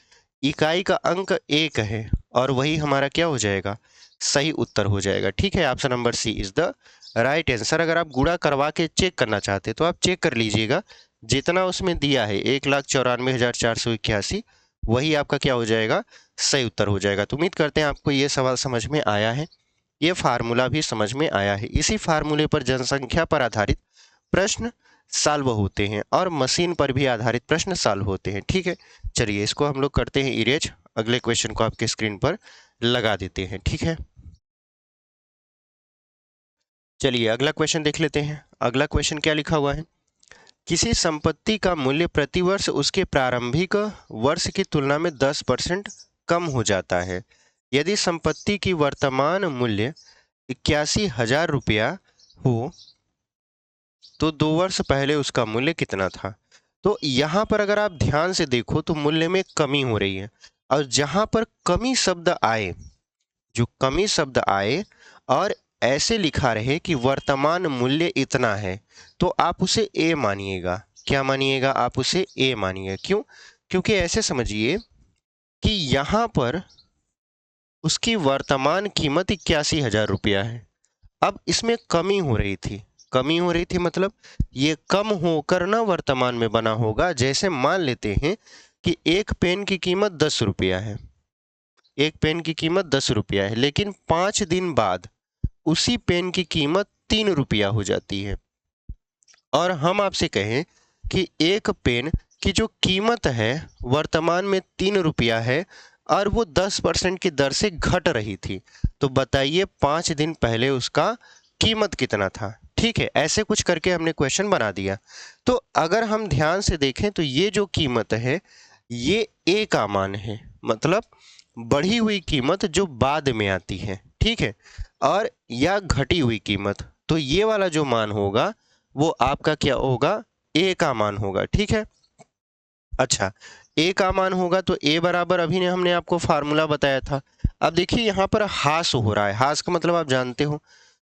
इकाई का अंक 1 है और वही हमारा क्या हो जाएगा, सही उत्तर हो जाएगा, ठीक है। Option number C is the right answer. अगर आप गुणा करवा के चेक करना चाहते तो आप चेक कर लीजिएगा, जितना उसमें दिया है 1,94,481 वही आपका क्या हो जाएगा, सही उत्तर हो जाएगा। तो उम्मीद करते हैं आपको ये सवाल समझ में आया है, ये फार्मूला भी समझ में आया है। इसी फार्मूले पर जनसंख्या पर आधारित प्रश्न सॉल्व होते हैं और मशीन पर भी आधारित प्रश्न सॉल्व होते हैं, ठीक है। चलिए इसको हम लोग करते हैं इरेज, अगले क्वेश्चन को आपके स्क्रीन पर लगा देते हैं, ठीक है। चलिए अगला क्वेश्चन देख लेते हैं। अगला क्वेश्चन क्या लिखा हुआ है, किसी संपत्ति का मूल्य प्रतिवर्ष उसके प्रारंभिक वर्ष की तुलना में 10% कम हो जाता है। यदि संपत्ति की वर्तमान मूल्य 81,000 रुपया हो तो 2 वर्ष पहले उसका मूल्य कितना था। तो यहाँ पर अगर आप ध्यान से देखो तो मूल्य में कमी हो रही है, और जहाँ पर कमी शब्द आए, जो कमी शब्द आए और ऐसे लिखा रहे कि वर्तमान मूल्य इतना है, तो आप उसे ए मानिएगा। क्या मानिएगा, आप उसे ए मानिएगा। क्यों, क्योंकि ऐसे समझिए कि यहाँ पर उसकी वर्तमान कीमत 81,000 रुपया है। अब इसमें कमी हो रही थी, कमी हो रही थी मतलब ये कम होकर ना वर्तमान में बना होगा। जैसे मान लेते हैं कि एक पेन की कीमत 10 रुपया है, एक पेन की कीमत 10 रुपया है, लेकिन 5 दिन बाद उसी पेन की कीमत 3 रुपया हो जाती है। और हम आपसे कहें कि एक पेन की जो कीमत है वर्तमान में 3 रुपया है और वो 10% की दर से घट रही थी, तो बताइए 5 दिन पहले उसका कीमत कितना था। ठीक है, ऐसे कुछ करके हमने क्वेश्चन बना दिया। तो अगर हम ध्यान से देखें तो ये जो कीमत है ये ए का मान है, मतलब बढ़ी हुई कीमत जो बाद में आती है, ठीक है, और या घटी हुई कीमत। तो ये वाला जो मान होगा वो आपका क्या होगा, ए का मान होगा, ठीक है। अच्छा, ए का मान होगा तो ए बराबर अभी ने हमने आपको फार्मूला बताया था। अब देखिए यहाँ पर हास हो रहा है, हास का मतलब आप जानते हो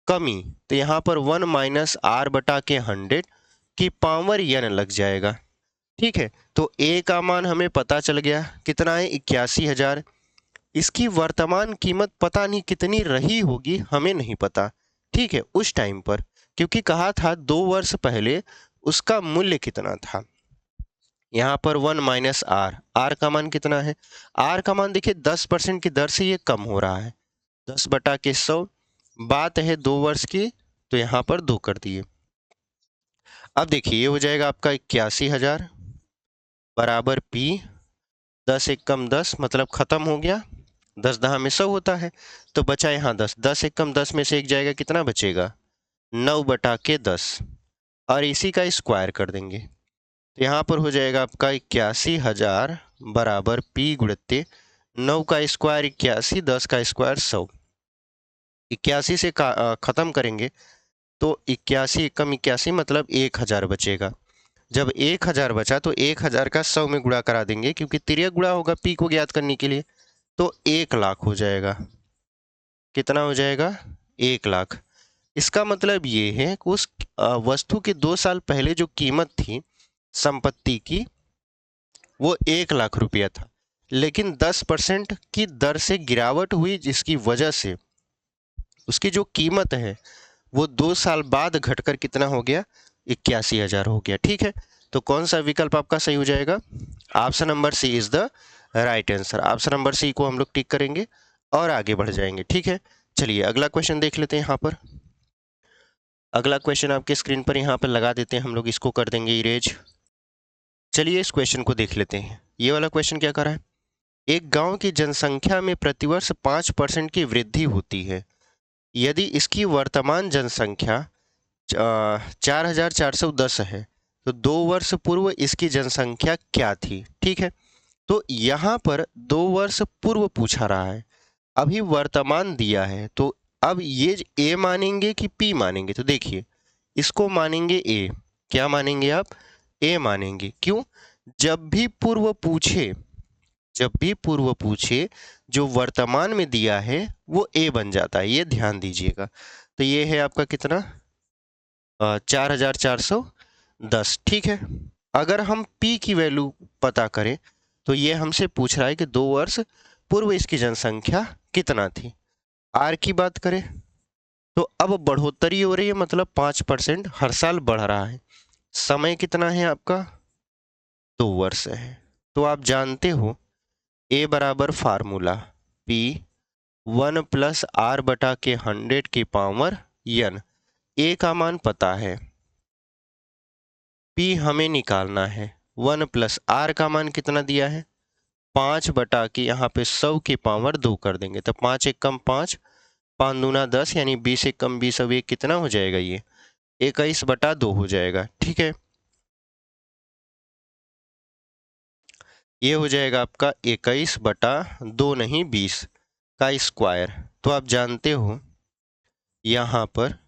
कमी, तो यहाँ पर 1 माइनस आर बटा के 100 की पावर n लग जाएगा, ठीक है। तो ए का मान हमें पता चल गया कितना है, 81,000। इसकी वर्तमान कीमत पता नहीं कितनी रही होगी, हमें नहीं पता, ठीक है, उस टाइम पर, क्योंकि कहा था 2 वर्ष पहले उसका मूल्य कितना था। यहाँ पर 1 माइनस आर, आर का मान कितना है, आर का मान देखिए 10% की दर से ये कम हो रहा है, 10/100। बात है 2 वर्ष की, तो यहाँ पर 2 कर दिए। अब देखिए ये हो जाएगा आपका 81,000 बराबर पी, 10 एक कम 10 मतलब खत्म हो गया, 10 दहा में 100 होता है, तो बचा यहाँ 10, 10 एक कम 10 में से एक जाएगा, कितना बचेगा 9/10, और इसी का स्क्वायर कर देंगे, तो यहाँ पर हो जाएगा आपका 81,000 बराबर पी गुणित 9 का स्क्वायर 81, 10 का स्क्वायर 100। 81 से खत्म करेंगे तो 81 कम 81 मतलब 1000 बचेगा। जब 1000 बचा तो 1000 का 100 में गुणा करा देंगे, क्योंकि तिर्यक गुणा होगा पी को ज्ञात करने के लिए, तो 1,00,000 हो जाएगा। कितना हो जाएगा 1,00,000। इसका मतलब ये है कि उस वस्तु की 2 साल पहले जो कीमत थी संपत्ति की वो 1,00,000 रुपया था, लेकिन 10% की दर से गिरावट हुई, जिसकी वजह से उसकी जो कीमत है वो 2 साल बाद घटकर कितना हो गया 81,000 हो गया। ठीक है, तो कौन सा विकल्प आपका सही हो जाएगा, option number C is the right answer. Option number C को हम लोग टिक करेंगे और आगे बढ़ जाएंगे। ठीक है, चलिए अगला क्वेश्चन देख लेते हैं। यहाँ पर अगला क्वेश्चन आपके स्क्रीन पर यहाँ पर लगा देते हैं हम लोग, इसको कर देंगे इरेज। चलिए इस क्वेश्चन को देख लेते हैं। ये वाला क्वेश्चन क्या कर रहा है, एक गांव की जनसंख्या में प्रतिवर्ष 5% की वृद्धि होती है, यदि इसकी वर्तमान जनसंख्या 4,410 है तो 2 वर्ष पूर्व इसकी जनसंख्या क्या थी। ठीक है, तो यहाँ पर 2 वर्ष पूर्व पूछा रहा है, अभी वर्तमान दिया है, तो अब ये ए मानेंगे कि पी मानेंगे, तो देखिए इसको मानेंगे ए। क्या मानेंगे आप, ए मानेंगे। क्यों, जब भी पूर्व पूछे, जब भी पूर्व पूछे जो वर्तमान में दिया है वो ए बन जाता है, ये ध्यान दीजिएगा। तो ये है आपका कितना 4,410। ठीक है, अगर हम p की वैल्यू पता करें तो ये हमसे पूछ रहा है कि 2 वर्ष पूर्व इसकी जनसंख्या कितना थी। r की बात करें तो अब बढ़ोतरी हो रही है, मतलब 5% हर साल बढ़ रहा है। समय कितना है आपका 2 वर्ष है। तो आप जानते हो a बराबर फार्मूला p 1 + r/100 की पावर n। a का मान पता है, p हमें निकालना है, 1 + r का मान कितना दिया है 5 बटा के यहाँ पे 100 की पावर 2 कर देंगे, तो 5 एक कम 5, 5 दूना 10, यानी 20 एक कम 20, अब ये कितना हो जाएगा, ये 21/2 हो जाएगा। ठीक है, ये हो जाएगा आपका 21/2 नहीं 20 का स्क्वायर। तो आप जानते हो यहाँ पर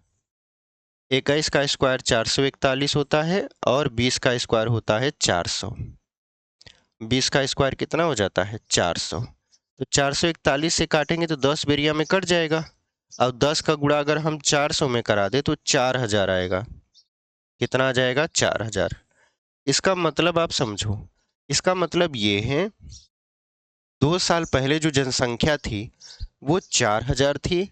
21 का स्क्वायर 441 होता है और 20 का स्क्वायर होता है 400। 20 का स्क्वायर कितना हो जाता है 400, तो 441 से काटेंगे तो 10 बेरिया में कट जाएगा। अब 10 का गुणा अगर हम 400 में करा दे तो 4,000 आएगा। कितना आ जाएगा 4,000। इसका मतलब आप समझो, इसका मतलब ये है 2 साल पहले जो जनसंख्या थी वो 4,000 थी,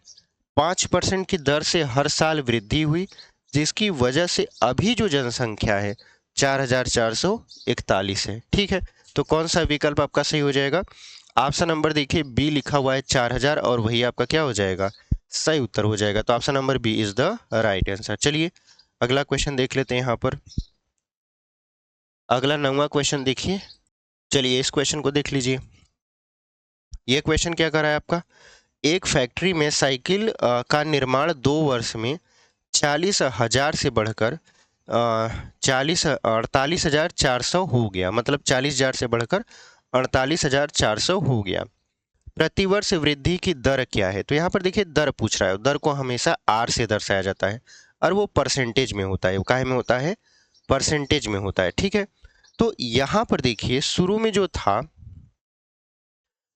5% की दर से हर साल वृद्धि हुई, जिसकी वजह से अभी जो जनसंख्या है 4,441 है। ठीक है, तो कौन सा विकल्प आपका सही हो जाएगा, ऑप्शन नंबर देखिए बी लिखा हुआ है 4,000, और वही आपका क्या हो जाएगा सही उत्तर हो जाएगा। तो option number B is the right answer. चलिए अगला क्वेश्चन देख लेते हैं। यहाँ पर अगला 9वां क्वेश्चन देखिए। चलिए इस क्वेश्चन को देख लीजिए। ये क्वेश्चन क्या कर रहा है आपका, एक फैक्ट्री में साइकिल का निर्माण 2 वर्ष में 40,000 से बढ़कर 48,400 हो गया, मतलब 40,000 से बढ़कर 48,400 हो गया। प्रतिवर्ष वृद्धि की दर क्या है, तो यहाँ पर देखिए दर पूछ रहा है, दर को हमेशा आर से दर्शाया जाता है और वो परसेंटेज में होता है, वो काहे में होता है परसेंटेज में होता है। ठीक है, तो यहाँ पर देखिए शुरू में जो था,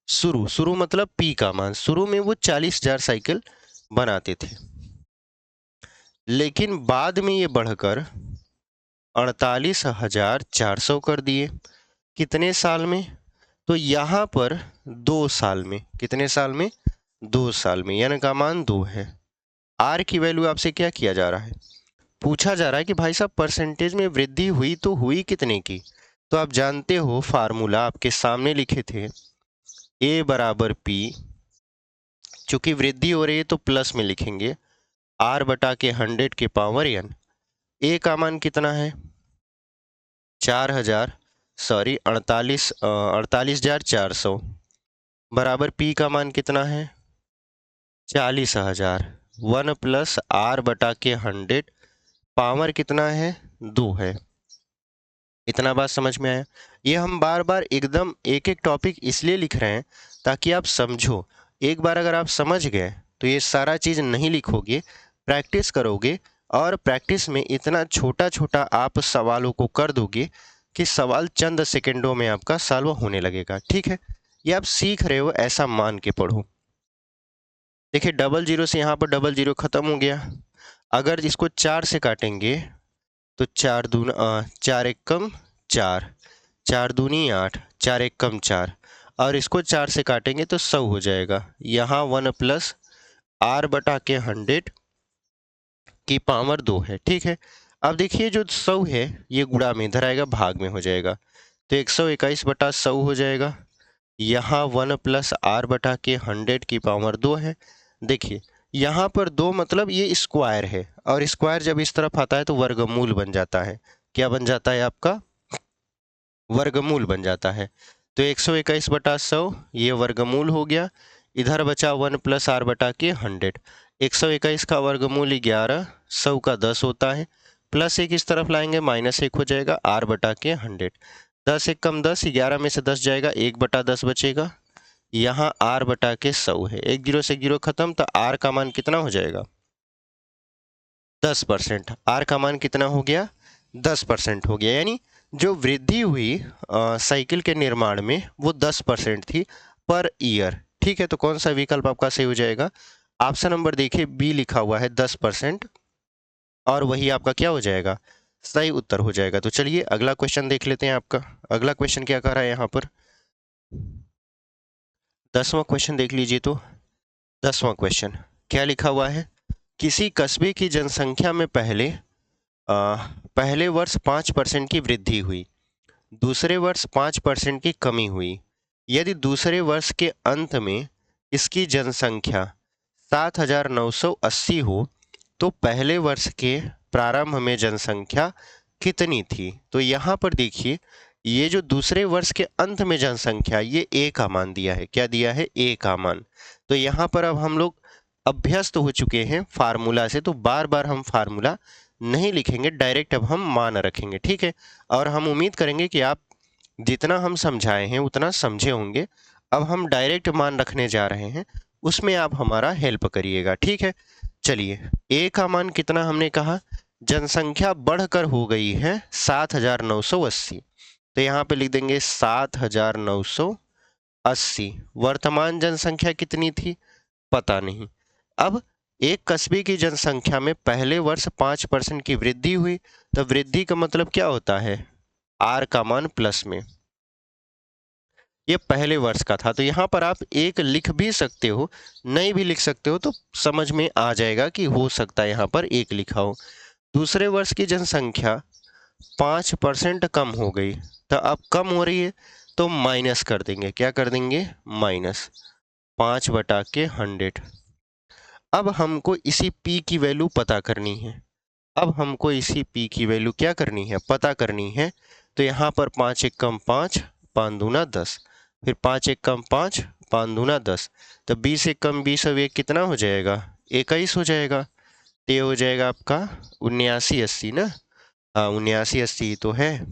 शुरू मतलब पी का मान, शुरू में वो 40,000 साइकिल बनाते थे, लेकिन बाद में ये बढ़कर 48,400 कर दिए। कितने साल में, तो यहाँ पर 2 साल में, कितने साल में 2 साल में, यानी का मान 2 है। आर की वैल्यू आपसे क्या किया जा रहा है, पूछा जा रहा है कि भाई साहब परसेंटेज में वृद्धि हुई तो हुई कितने की, तो आप जानते हो फार्मूला आपके सामने लिखे थे, ए बराबर पी, चूंकि वृद्धि हो रही है तो प्लस में लिखेंगे, आर बटा के 100 के पावर एन। ए का मान कितना है? 4000, सॉरी 48,400, बराबर पी का मान कितना है? 40,000। 1 प्लस आर बटा के 100, पावर कितना है? 2 है। इतना बात समझ में आया? ये हम बार बार एकदम एक एक टॉपिक इसलिए लिख रहे हैं ताकि आप समझो। एक बार अगर आप समझ गए तो ये सारा चीज़ नहीं लिखोगे, प्रैक्टिस करोगे, और प्रैक्टिस में इतना छोटा छोटा आप सवालों को कर दोगे कि सवाल चंद सेकंडों में आपका सॉल्व होने लगेगा। ठीक है, ये आप सीख रहे हो ऐसा मान के पढ़ो। देखिए, डबल जीरो से यहाँ पर डबल जीरो खत्म हो गया। अगर इसको 4 से काटेंगे तो 4 दूना 4 एक कम 4, 4 दूनी 8, 4 एक कम 4, और इसको 4 से काटेंगे तो 100 हो जाएगा। यहाँ 1 प्लस आर बटा के 100 की पावर 2 है। ठीक है, अब देखिए जो 100 है ये गुणा में, इधर आएगा भाग में हो जाएगा, तो 121 बटा 100 हो जाएगा। यहाँ 1 प्लस आर बटा के 100 की पावर 2 है। देखिए यहाँ पर 2 मतलब ये स्क्वायर है, और स्क्वायर जब इस तरफ आता है तो वर्गमूल बन जाता है। क्या बन जाता है आपका? वर्गमूल बन जाता है। तो 121 बटा 100 ये वर्गमूल हो गया। इधर बचा 1 प्लस आर बटा के 100। 121 का वर्गमूल 11, 100 का 10 होता है, प्लस एक इस तरफ लाएंगे माइनस 1 हो जाएगा, आर बटा के 100। 10 एक कम 10, 11 में से 10 जाएगा, 1 बटा 10 बचेगा। यहाँ आर बटा के 100 है, एक जीरो से जीरो खत्म, तो आर का मान कितना हो जाएगा? 10%। आर का मान कितना हो गया? 10% हो गया। यानी जो वृद्धि हुई साइकिल के निर्माण में वो 10% थी पर ईयर। ठीक है, तो कौन सा विकल्प आपका सही हो जाएगा? ऑप्शन नंबर देखिए, बी लिखा हुआ है 10%, और वही आपका क्या हो जाएगा? सही उत्तर हो जाएगा। तो चलिए अगला क्वेश्चन देख लेते हैं। आपका अगला क्वेश्चन क्या कह रहा है यहाँ पर? 10वां क्वेश्चन देख लीजिए। तो 10वां क्वेश्चन क्या लिखा हुआ है? किसी कस्बे की जनसंख्या में पहले वर्ष 5% की वृद्धि हुई, दूसरे वर्ष 5% की कमी हुई। यदि दूसरे वर्ष के अंत में इसकी जनसंख्या 7,980 हो तो पहले वर्ष के प्रारंभ में जनसंख्या कितनी थी? तो यहाँ पर देखिए, ये जो दूसरे वर्ष के अंत में जनसंख्या, ये ए का मान दिया है। क्या दिया है? ए का मान। तो यहाँ पर अब हम लोग अभ्यस्त हो चुके हैं फार्मूला से, तो बार बार हम फार्मूला नहीं लिखेंगे, डायरेक्ट अब हम मान रखेंगे। ठीक है, और हम उम्मीद करेंगे कि आप जितना हम समझाए हैं उतना समझे होंगे। अब हम डायरेक्ट मान रखने जा रहे हैं, उसमें आप हमारा हेल्प करिएगा। ठीक है, चलिए ए का मान कितना हमने कहा? जनसंख्या बढ़कर हो गई है 7,980, तो यहाँ पे लिख देंगे 7,980। वर्तमान जनसंख्या कितनी थी? पता नहीं। अब एक कस्बे की जनसंख्या में पहले वर्ष 5% की वृद्धि हुई, तो वृद्धि का मतलब क्या होता है? आर का मान प्लस में। ये पहले वर्ष का था, तो यहाँ पर आप एक लिख भी सकते हो, नहीं भी लिख सकते हो, तो समझ में आ जाएगा कि हो सकता है यहाँ पर एक लिखा हो। दूसरे वर्ष की जनसंख्या 5% कम हो गई, तो अब कम हो रही है तो माइनस कर देंगे। क्या कर देंगे? माइनस 5 बटा के 100। अब हमको इसी p की वैल्यू पता करनी है। अब हमको इसी p की वैल्यू क्या करनी है? पता करनी है। तो यहाँ पर 5 एक कम 5, 5 दूना 10, फिर 5 एक कम 5, 5 दूना 10, तो 20 एक कम 20 अब एक कितना हो जाएगा? 21 हो जाएगा। तो ये हो जाएगा आपका 7980 ना। हाँ, 7980 तो है।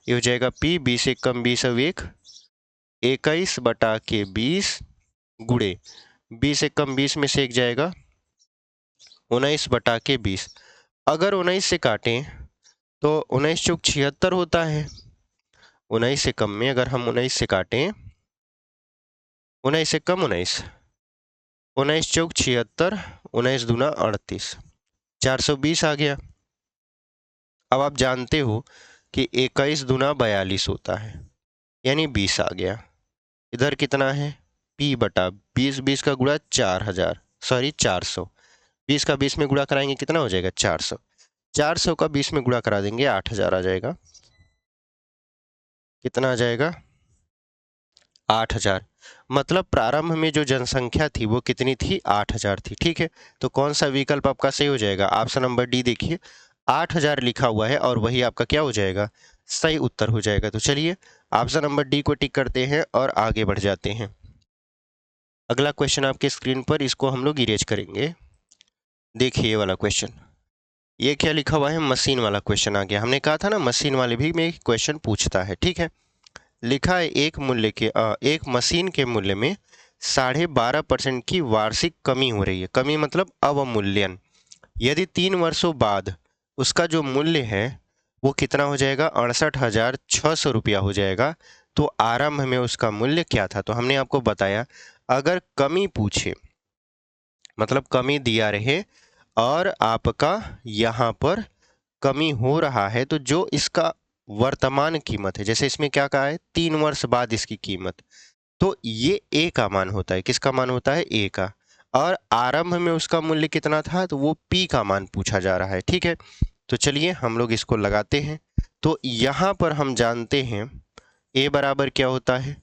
ये हो जाएगा p, 20 एक कम 20 अब एक, 21 बटा के 20 गुड़े 20 एक कम 20 में से एक जाएगा 19 बटा के 20। अगर 19 से काटें तो 19 चौक 76 होता है। 19 से कम में अगर हम 19 से काटें, 19 से कम 19, 19 चौक 76, 19 दूना 38, 420 आ गया। अब आप जानते हो कि 21 दूना 42 होता है, यानी 20 आ गया। इधर कितना है? p बटा 20, 20 का गुणा 4000, सॉरी 400, 20 का 20 में गुणा कराएंगे कितना हो जाएगा? 400, 400 का 20 में गुणा करा देंगे 8000 आ जाएगा। कितना आ जाएगा 8,000। मतलब प्रारंभ में जो जनसंख्या थी वो कितनी थी 8,000 थी। ठीक है, तो कौन सा विकल्प आपका सही हो जाएगा? ऑप्शन नंबर डी देखिए 8,000 लिखा हुआ है और वही आपका क्या हो जाएगा? सही उत्तर हो जाएगा। तो चलिए ऑप्शन नंबर डी को टिक करते हैं और आगे बढ़ जाते हैं। अगला क्वेश्चन आपके स्क्रीन पर, इसको हम लोग इरेज करेंगे। देखिए ये वाला क्वेश्चन, ये क्या लिखा हुआ है? मशीन वाला क्वेश्चन आ गया। हमने कहा था ना मशीन वाले भी में क्वेश्चन पूछता है। ठीक है, लिखा है एक मशीन के मूल्य में 12.5% की वार्षिक कमी हो रही है। कमी मतलब अवमूल्यन। यदि 3 वर्षों बाद उसका जो मूल्य है वो कितना हो जाएगा? 68,600 रुपया हो जाएगा। तो आरंभ में उसका मूल्य क्या था? तो हमने आपको बताया अगर कमी पूछे मतलब कमी दिया रहे और आपका यहाँ पर कमी हो रहा है, तो जो इसका वर्तमान कीमत है, जैसे इसमें क्या कहा है 3 वर्ष बाद इसकी कीमत, तो ये ए का मान होता है। किसका मान होता है? ए का। और आरंभ में उसका मूल्य कितना था? तो वो पी का मान पूछा जा रहा है। ठीक है, तो चलिए हम लोग इसको लगाते हैं। तो यहाँ पर हम जानते हैं ए बराबर क्या होता है?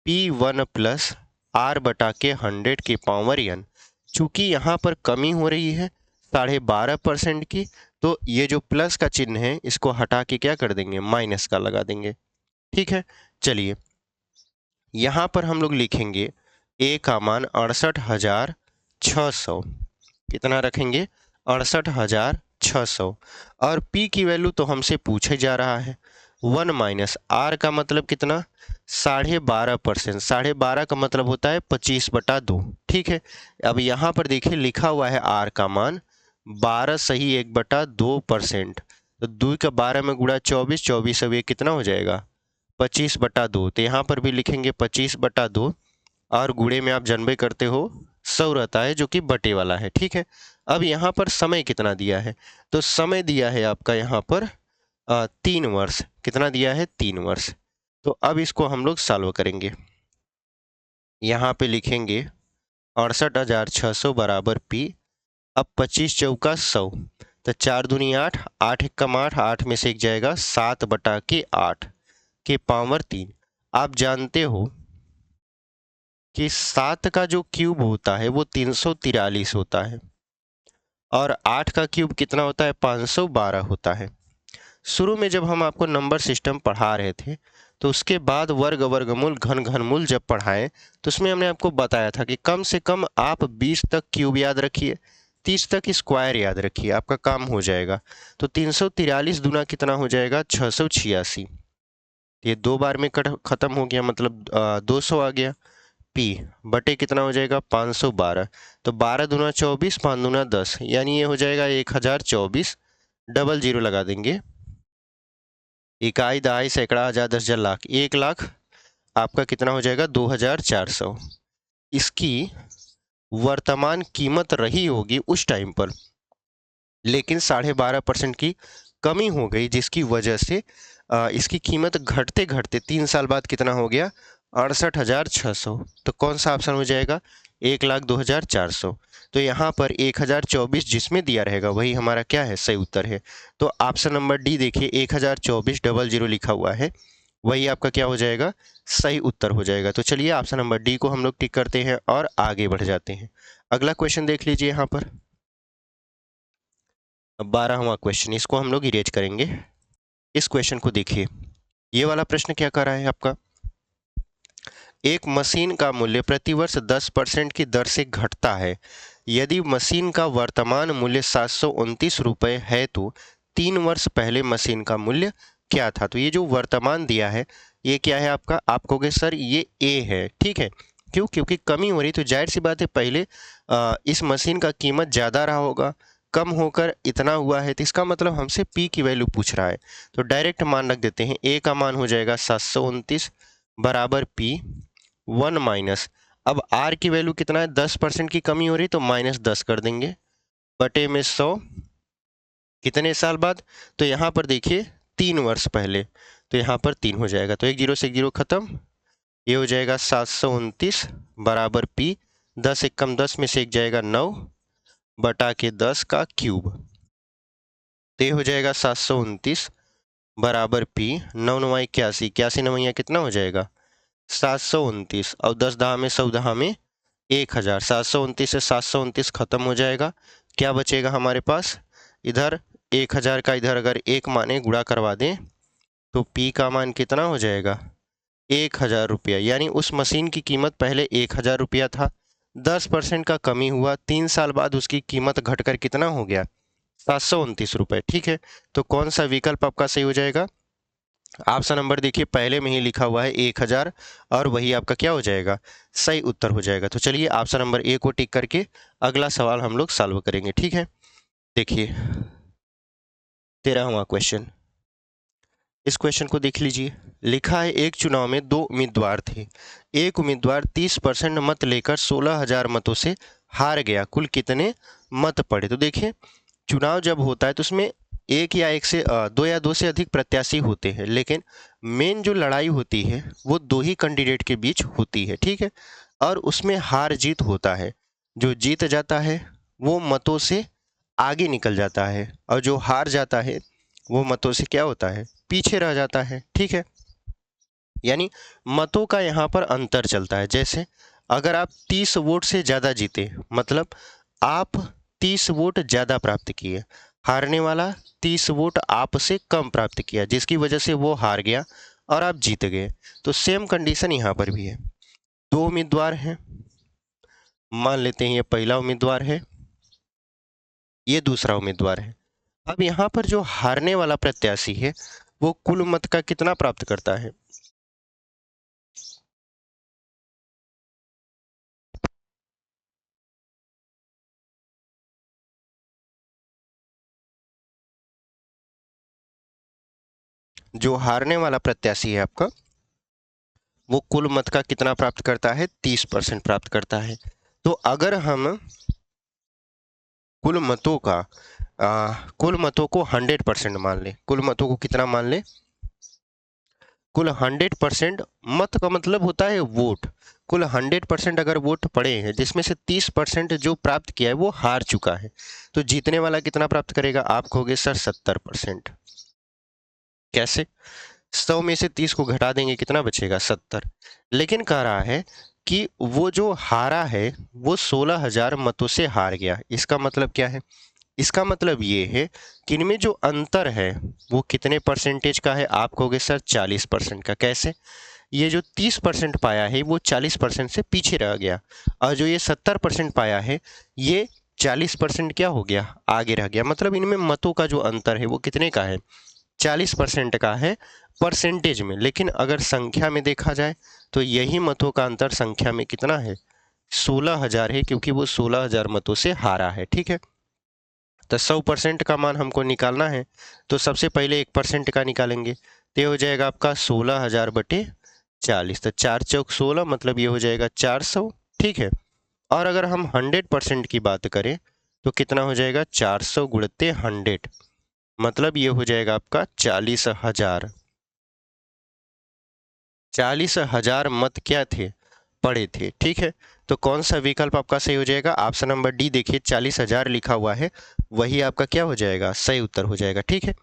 P1 प्लस आर बटा के 100 के पावर n। चूंकि यहाँ पर कमी हो रही है 12.5% की, तो ये जो प्लस का चिन्ह है इसको हटा के क्या कर देंगे? माइनस का लगा देंगे। ठीक है, चलिए यहाँ पर हम लोग लिखेंगे ए का मान 68,600। कितना रखेंगे? 68,600। और पी की वैल्यू तो हमसे पूछे जा रहा है 1 माइनस आर का मतलब कितना? 12.5%। 12.5 का मतलब होता है 25/2। ठीक है, अब यहाँ पर देखिए लिखा हुआ है आर का मान 12 सही 1/2%। तो 2 का 12 में गुणा 24, 24 अब ये कितना हो जाएगा? 25/2। तो यहाँ पर भी लिखेंगे 25/2 और गुणे में आप जानबे करते हो 100 रहता है जो कि बटे वाला है। ठीक है, अब यहाँ पर समय कितना दिया है? तो समय दिया है आपका यहाँ पर 3 वर्ष। कितना दिया है? 3 वर्ष। तो अब इसको हम लोग सॉल्व करेंगे। यहाँ पे लिखेंगे 68,600 बराबर पी। अब 25 चौका 100, तो 4 दूनी 8, 8 एकम 8, 8 में से एक जाएगा 7/8 के पावर 3। आप जानते हो कि 7 का जो क्यूब होता है वो 343 होता है और 8 का क्यूब कितना होता है? 512 होता है। शुरू में जब हम आपको नंबर सिस्टम पढ़ा रहे थे तो उसके बाद वर्ग वर्गमूल घन घनमूल जब पढ़ाएं तो उसमें हमने आपको बताया था कि कम से कम आप 20 तक क्यूब याद रखिए, 30 तक स्क्वायर याद रखिए, आपका काम हो जाएगा। तो 343 दूना कितना हो जाएगा? 686। ये 2 बार में खत्म हो गया, मतलब 200 आ गया। पी बटे कितना हो जाएगा? 512। तो 12 दूना 24, 5 दूना 10, यानी ये हो जाएगा 1024। डबल जीरो लगा देंगे। इकाई, दहाई, सैकड़ा, हजार, 10,000, लाख। 1 लाख आपका कितना हो जाएगा? 2,400। इसकी वर्तमान कीमत रही होगी उस टाइम पर, लेकिन 12.5% की कमी हो गई जिसकी वजह से इसकी कीमत घटते घटते 3 साल बाद कितना हो गया? 68,600। तो कौन सा ऑप्शन हो जाएगा? 1,02,400। तो यहाँ पर 1,024 जिसमें दिया रहेगा वही हमारा क्या है? सही उत्तर है। तो ऑप्शन नंबर डी देखिए 1,024 डबल जीरो लिखा हुआ है, वही आपका क्या हो जाएगा? सही उत्तर हो जाएगा। तो चलिए ऑप्शन नंबर डी को हम लोग टिक करते हैं और आगे बढ़ जाते हैं। अगला क्वेश्चन देख लीजिए यहाँ पर 12वां क्वेश्चन, इसको हम लोग इरेज करेंगे। इस क्वेश्चन को देखिए, ये वाला प्रश्न क्या कर रहा है आपका? एक मशीन का मूल्य प्रतिवर्ष 10% की दर से घटता है। यदि मशीन का वर्तमान मूल्य 729 रुपये है तो 3 वर्ष पहले मशीन का मूल्य क्या था? तो ये जो वर्तमान दिया है ये क्या है आपका? आप कहोगे सर ये ए है। ठीक है, क्यों? क्योंकि कमी हो रही, तो जाहिर सी बात है पहले इस मशीन का कीमत ज़्यादा रहा होगा, कम होकर इतना हुआ है, तो इसका मतलब हमसे पी की वैल्यू पूछ रहा है। तो डायरेक्ट मान रख देते हैं, ए का मान हो जाएगा 729 बराबर पी 1 माइनस, अब आर की वैल्यू कितना है? 10% की कमी हो रही तो -10 कर देंगे बटे में 100। कितने साल बाद? तो यहाँ पर देखिए 3 वर्ष पहले, तो यहाँ पर 3 हो जाएगा, तो एक जीरो से एक जीरो खत्म। ये हो जाएगा 729 बराबर पी 10 एकम 10 में से एक जाएगा 9 बटा के 10 का क्यूब। तो ये हो जाएगा 729 बराबर P, 9 9 81, 81 9 कितना हो जाएगा 729, और 10 दहा में 100 दहा में 1000, 729 से 729 खत्म हो जाएगा। क्या बचेगा हमारे पास, इधर 1000 का इधर अगर एक माने गुणा करवा दें तो P का मान कितना हो जाएगा 1000 रुपया। यानी उस मशीन की कीमत पहले 1000 रुपया था, 10% का कमी हुआ, 3 साल बाद उसकी कीमत घटकर कितना हो गया 729 रुपये। ठीक है, तो कौन सा विकल्प आपका सही हो जाएगा, ऑप्शन नंबर देखिए पहले में ही लिखा हुआ है 1000, और वही आपका क्या हो जाएगा सही उत्तर हो जाएगा। तो चलिए ऑप्शन नंबर ए को टिक करके अगला सवाल हम लोग सॉल्व करेंगे। ठीक है, देखिए 13वां क्वेश्चन, इस क्वेश्चन को देख लीजिए। लिखा है एक चुनाव में 2 उम्मीदवार थे, एक उम्मीदवार 30% मत लेकर 16,000 मतों से हार गया, कुल कितने मत पड़े। तो देखिए चुनाव जब होता है तो उसमें एक या एक से दो या दो से अधिक प्रत्याशी होते हैं, लेकिन मेन जो लड़ाई होती है वो दो ही कैंडिडेट के बीच होती है। ठीक है, और उसमें हार जीत होता है, जो जीत जाता है वो मतों से आगे निकल जाता है, और जो हार जाता है वो मतों से क्या होता है पीछे रह जाता है। ठीक है, यानी मतों का यहाँ पर अंतर चलता है। जैसे अगर आप 30 वोट से ज़्यादा जीते, मतलब आप 30 वोट ज़्यादा प्राप्त किए, हारने वाला 30 वोट आपसे कम प्राप्त किया, जिसकी वजह से वो हार गया और आप जीत गए। तो सेम कंडीशन यहाँ पर भी है, दो उम्मीदवार हैं, मान लेते हैं ये पहला उम्मीदवार है, ये दूसरा उम्मीदवार है। अब यहाँ पर जो हारने वाला प्रत्याशी है वो कुल मत का कितना प्राप्त करता है, जो हारने वाला प्रत्याशी है आपका वो कुल मत का कितना प्राप्त करता है 30% प्राप्त करता है। तो अगर हम कुल मतों का कुल मतों को 100% मान ले, कुल मतों को कितना मान ले, कुल 100%, मत का मतलब होता है वोट, कुल 100% अगर वोट पड़े हैं जिसमें से 30% जो प्राप्त किया है वो हार चुका है, तो जीतने वाला कितना प्राप्त करेगा, आप कहोगे सर 70%। कैसे, 100 में से 30 को घटा देंगे कितना बचेगा 70। लेकिन कह रहा है कि वो जो हारा है वो 16,000 मतों से हार गया। इसका मतलब क्या है, इसका मतलब ये है कि इनमें जो अंतर है वो कितने परसेंटेज का है, आप कहोगे सर 40% का। कैसे, ये जो 30% पाया है वो 40% से पीछे रह गया, और जो ये 70% पाया है ये 40% क्या हो गया आगे रह गया। मतलब इनमें मतों का जो अंतर है वो कितने का है 40% का है परसेंटेज में। लेकिन अगर संख्या में देखा जाए तो यही मतों का अंतर संख्या में कितना है 16,000 है, क्योंकि वो 16,000 मतों से हारा है। ठीक है, तो 100% का मान हमको निकालना है, तो सबसे पहले 1% का निकालेंगे, तो ये हो जाएगा आपका 16,000 बटे 40, तो 4 चौक 16, मतलब ये हो जाएगा 400। ठीक है, और अगर हम 100% की बात करें तो कितना हो जाएगा 400 गुणित 100, मतलब ये हो जाएगा आपका 40,000। 40,000 मत क्या थे पड़े थे। ठीक है, तो कौन सा विकल्प आपका सही हो जाएगा, ऑप्शन नंबर डी देखिए 40,000 लिखा हुआ है, वही आपका क्या हो जाएगा सही उत्तर हो जाएगा। ठीक है,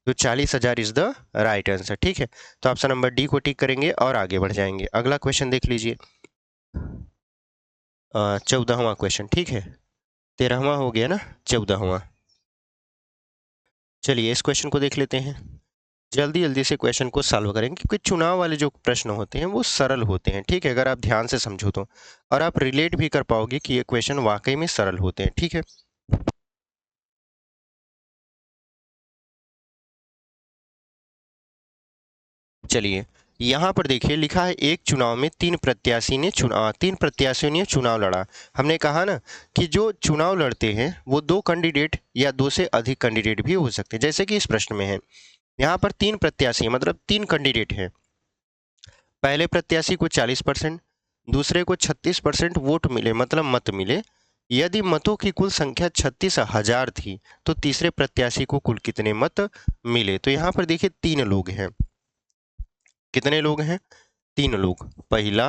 तो 40,000 इज द राइट आंसर। ठीक है, तो ऑप्शन नंबर डी को टिक करेंगे और आगे बढ़ जाएंगे। अगला क्वेश्चन देख लीजिए, 14वां क्वेश्चन। ठीक है, 13वां हो गया ना, 14वां। चलिए इस क्वेश्चन को देख लेते हैं, जल्दी जल्दी से क्वेश्चन को सॉल्व करेंगे, क्योंकि चुनाव वाले जो प्रश्न होते हैं वो सरल होते हैं। ठीक है, अगर आप ध्यान से समझो तो, और आप रिलेट भी कर पाओगे कि ये क्वेश्चन वाकई में सरल होते हैं। ठीक है, चलिए यहाँ पर देखिए लिखा है एक चुनाव में तीन प्रत्याशियों ने चुनाव लड़ा। हमने कहा ना कि जो चुनाव लड़ते हैं वो दो कैंडिडेट या दो से अधिक कैंडिडेट भी हो सकते हैं, जैसे कि इस प्रश्न में है। यहाँ पर तीन प्रत्याशी मतलब तीन कैंडिडेट हैं, पहले प्रत्याशी को 40%, दूसरे को 36% वोट मिले मतलब मत मिले। यदि मतों की कुल संख्या 36,000 थी तो तीसरे प्रत्याशी को कुल कितने मत मिले। तो यहाँ पर देखिए तीन लोग हैं, कितने लोग हैं तीन लोग, पहला,